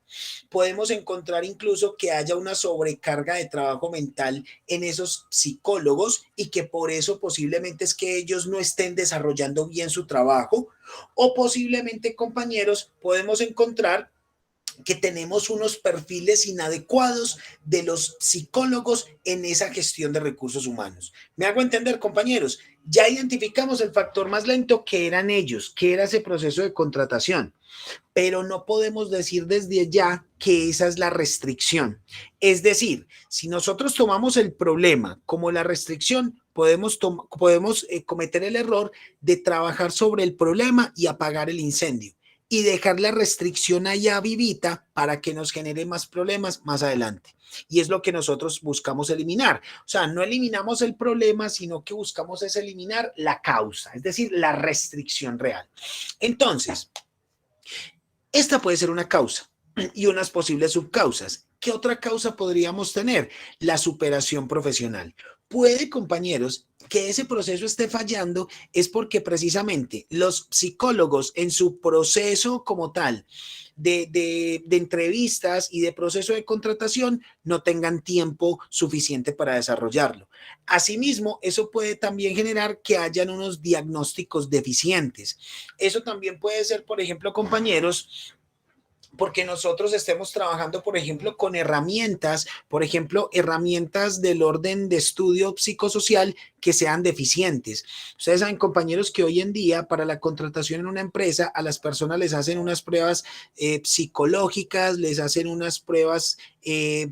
Podemos encontrar incluso que haya una sobrecarga de trabajo mental en esos psicólogos y que por eso posiblemente es que ellos no estén desarrollando bien su trabajo, o posiblemente, compañeros, podemos encontrar que tenemos unos perfiles inadecuados de los psicólogos en esa gestión de recursos humanos. ¿Me hago entender, compañeros? Ya identificamos el factor más lento que eran ellos, que era ese proceso de contratación, pero no podemos decir desde ya que esa es la restricción. Es decir, si nosotros tomamos el problema como la restricción, podemos cometer el error de trabajar sobre el problema y apagar el incendio y dejar la restricción allá vivita para que nos genere más problemas más adelante. Y es lo que nosotros buscamos eliminar. O sea, no eliminamos el problema, sino que buscamos es eliminar la causa, es decir, la restricción real. Entonces, esta puede ser una causa y unas posibles subcausas. ¿Qué otra causa podríamos tener? La superación profesional. Puede, compañeros, que ese proceso esté fallando es porque precisamente los psicólogos en su proceso como tal de entrevistas y de proceso de contratación no tengan tiempo suficiente para desarrollarlo. Asimismo, eso puede también generar que hayan unos diagnósticos deficientes. Eso también puede ser, por ejemplo, compañeros, porque nosotros estemos trabajando, por ejemplo, con herramientas, por ejemplo, herramientas del orden de estudio psicosocial que sean deficientes. Ustedes saben, compañeros, que hoy en día para la contratación en una empresa a las personas les hacen unas pruebas psicológicas, les hacen unas pruebas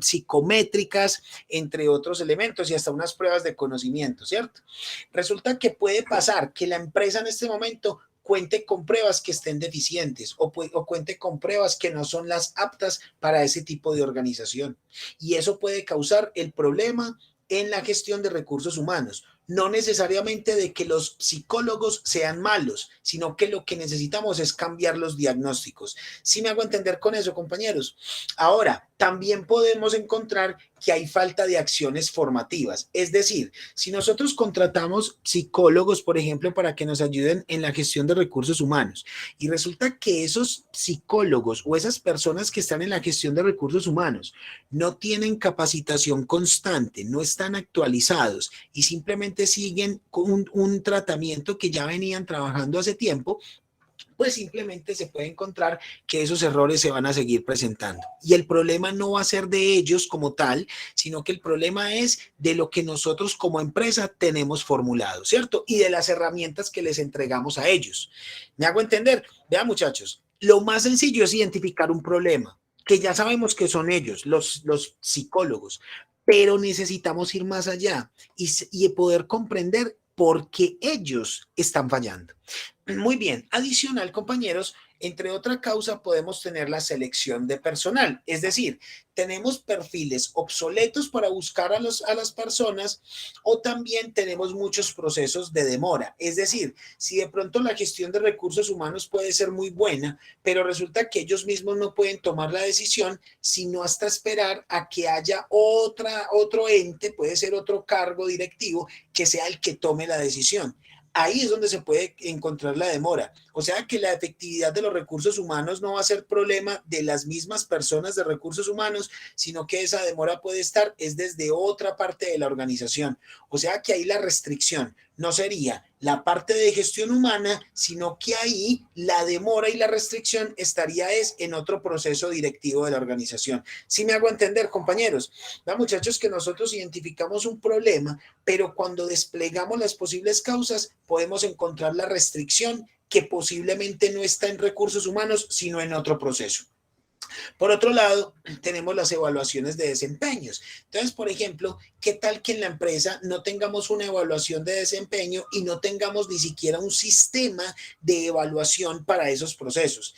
psicométricas, entre otros elementos, y hasta unas pruebas de conocimiento, ¿cierto? Resulta que puede pasar que la empresa en este momento cuente con pruebas que estén deficientes o cuente con pruebas que no son las aptas para ese tipo de organización. Y eso puede causar el problema en la gestión de recursos humanos. No necesariamente de que los psicólogos sean malos, sino que lo que necesitamos es cambiar los diagnósticos. ¿Sí me hago entender con eso, compañeros? Ahora, también podemos encontrar que hay falta de acciones formativas. Es decir, si nosotros contratamos psicólogos, por ejemplo, para que nos ayuden en la gestión de recursos humanos, y resulta que esos psicólogos o esas personas que están en la gestión de recursos humanos no tienen capacitación constante, no están actualizados y simplemente siguen con un tratamiento que ya venían trabajando hace tiempo, pues simplemente se puede encontrar que esos errores se van a seguir presentando. Y el problema no va a ser de ellos como tal, sino que el problema es de lo que nosotros como empresa tenemos formulado, ¿cierto? Y de las herramientas que les entregamos a ellos. ¿Me hago entender? Vean, muchachos, lo más sencillo es identificar un problema, que ya sabemos que son ellos, los psicólogos, pero necesitamos ir más allá y poder comprender por qué ellos están fallando. Muy bien, adicional, compañeros, entre otra causa podemos tener la selección de personal, es decir, tenemos perfiles obsoletos para buscar a las personas o también tenemos muchos procesos de demora, es decir, si de pronto la gestión de recursos humanos puede ser muy buena, pero resulta que ellos mismos no pueden tomar la decisión, sino hasta esperar a que haya otro ente, puede ser otro cargo directivo, que sea el que tome la decisión. Ahí es donde se puede encontrar la demora. O sea que la efectividad de los recursos humanos no va a ser problema de las mismas personas de recursos humanos, sino que esa demora puede estar es desde otra parte de la organización. O sea que ahí la restricción no sería la parte de gestión humana, sino que ahí la demora y la restricción estaría en otro proceso directivo de la organización. ¿Sí me hago entender, compañeros? ¿Va, muchachos? Que nosotros identificamos un problema, pero cuando desplegamos las posibles causas, podemos encontrar la restricción que posiblemente no está en recursos humanos, sino en otro proceso. Por otro lado, tenemos las evaluaciones de desempeños. Entonces, por ejemplo, ¿qué tal que en la empresa no tengamos una evaluación de desempeño y no tengamos ni siquiera un sistema de evaluación para esos procesos?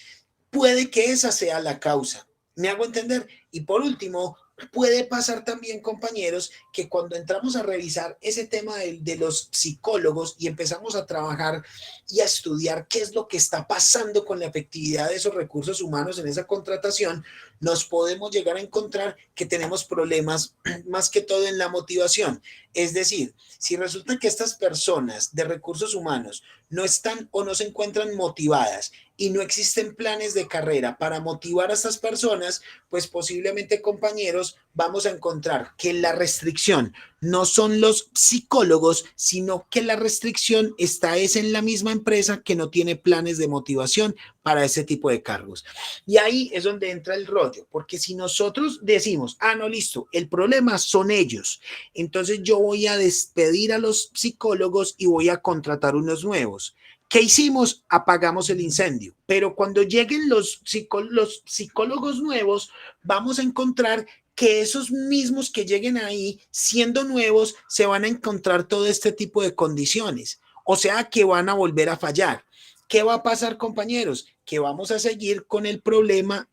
Puede que esa sea la causa. ¿Me hago entender? Y por último, puede pasar también, compañeros, que cuando entramos a revisar ese tema de los psicólogos y empezamos a trabajar y a estudiar qué es lo que está pasando con la efectividad de esos recursos humanos en esa contratación, nos podemos llegar a encontrar que tenemos problemas más que todo en la motivación. Es decir, si resulta que estas personas de recursos humanos no están o no se encuentran motivadas y no existen planes de carrera para motivar a estas personas, pues posiblemente, compañeros, vamos a encontrar que la restricción no son los psicólogos, sino que la restricción está en la misma empresa que no tiene planes de motivación para ese tipo de cargos. Y ahí es donde entra el rollo, porque si nosotros decimos, no, listo, el problema son ellos, entonces yo voy a despedir a los psicólogos y voy a contratar unos nuevos. ¿Qué hicimos? Apagamos el incendio. Pero cuando lleguen los psicólogos nuevos, vamos a encontrar que esos mismos que lleguen ahí, siendo nuevos, se van a encontrar todo este tipo de condiciones. O sea, que van a volver a fallar. ¿Qué va a pasar, compañeros? Que vamos a seguir con el problema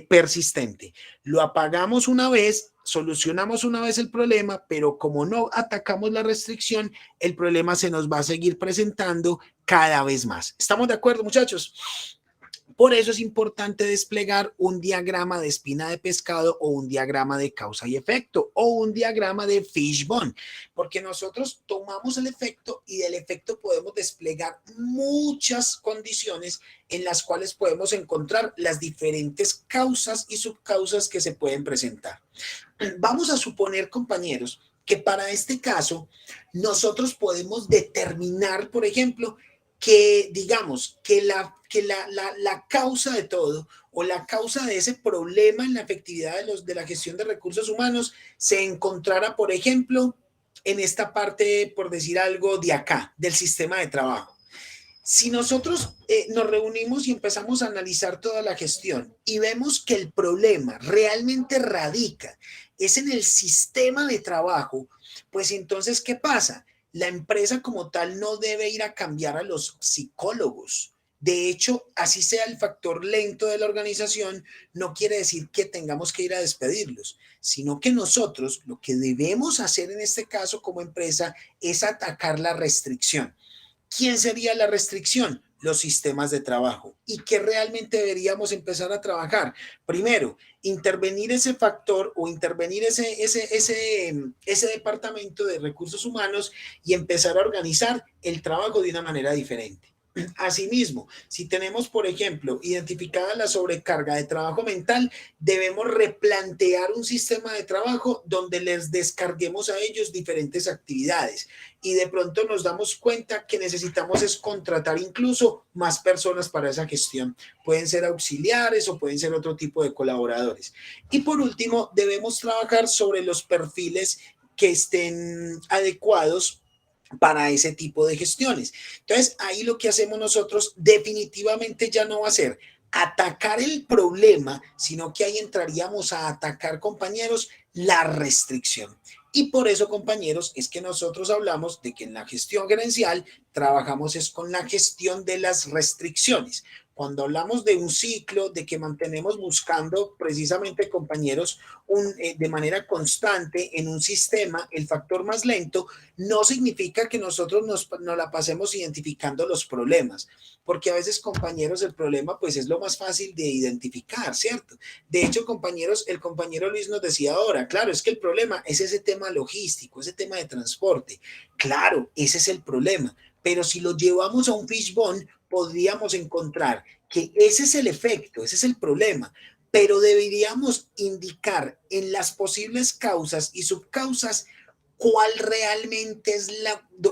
persistente. Lo apagamos una vez, solucionamos una vez el problema, pero como no atacamos la restricción, el problema se nos va a seguir presentando cada vez más. ¿Estamos de acuerdo, muchachos? Por eso es importante desplegar un diagrama de espina de pescado o un diagrama de causa y efecto o un diagrama de fishbone, porque nosotros tomamos el efecto y del efecto podemos desplegar muchas condiciones en las cuales podemos encontrar las diferentes causas y subcausas que se pueden presentar. Vamos a suponer, compañeros, que para este caso nosotros podemos determinar, por ejemplo, que digamos que la causa de todo o la causa de ese problema en la efectividad de la gestión de recursos humanos se encontrara, por ejemplo, en esta parte, por decir algo, de acá, del sistema de trabajo. Si nosotros nos reunimos y empezamos a analizar toda la gestión y vemos que el problema realmente radica es en el sistema de trabajo, pues entonces, ¿qué pasa? La empresa como tal no debe ir a cambiar a los psicólogos. De hecho, así sea el factor lento de la organización, no quiere decir que tengamos que ir a despedirlos, sino que nosotros lo que debemos hacer en este caso como empresa es atacar la restricción. ¿Quién sería la restricción? Los sistemas de trabajo. ¿Y qué realmente deberíamos empezar a trabajar? Primero, intervenir ese factor o intervenir ese departamento de recursos humanos y empezar a organizar el trabajo de una manera diferente. Asimismo, si tenemos, por ejemplo, identificada la sobrecarga de trabajo mental, debemos replantear un sistema de trabajo donde les descarguemos a ellos diferentes actividades y de pronto nos damos cuenta que necesitamos es contratar incluso más personas para esa gestión. Pueden ser auxiliares o pueden ser otro tipo de colaboradores. Y por último, debemos trabajar sobre los perfiles que estén adecuados para ese tipo de gestiones. Entonces, ahí lo que hacemos nosotros definitivamente ya no va a ser atacar el problema, sino que ahí entraríamos a atacar, compañeros, la restricción. Y por eso, compañeros, es que nosotros hablamos de que en la gestión gerencial trabajamos es con la gestión de las restricciones. Cuando hablamos de un ciclo, de que mantenemos buscando precisamente, compañeros, de manera constante en un sistema el factor más lento, no significa que nosotros nos la pasemos identificando los problemas, porque a veces, compañeros, el problema pues es lo más fácil de identificar, ¿cierto? De hecho, compañeros, el compañero Luis nos decía ahora, claro, es que el problema es ese tema logístico, ese tema de transporte. Claro, ese es el problema, pero si lo llevamos a un fishbone, podríamos encontrar que ese es el efecto, ese es el problema, pero deberíamos indicar en las posibles causas y subcausas cuál realmente es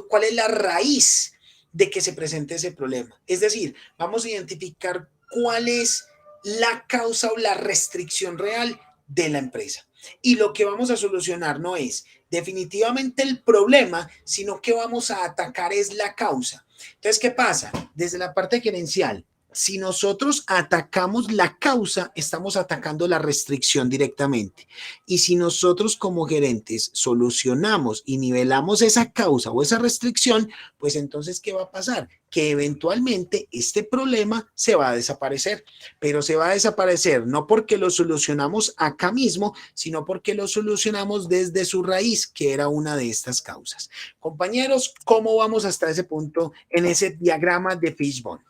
cuál es la raíz de que se presente ese problema. Es decir, vamos a identificar cuál es la causa o la restricción real de la empresa. Y lo que vamos a solucionar no es definitivamente el problema, sino que vamos a atacar es la causa. Entonces, ¿qué pasa? Desde la parte gerencial, si nosotros atacamos la causa, estamos atacando la restricción directamente. Y si nosotros como gerentes solucionamos y nivelamos esa causa o esa restricción, pues entonces, ¿qué va a pasar? Que eventualmente este problema se va a desaparecer, pero se va a desaparecer no porque lo solucionamos acá mismo, sino porque lo solucionamos desde su raíz, que era una de estas causas. Compañeros, ¿cómo vamos hasta ese punto en ese diagrama de fishbone?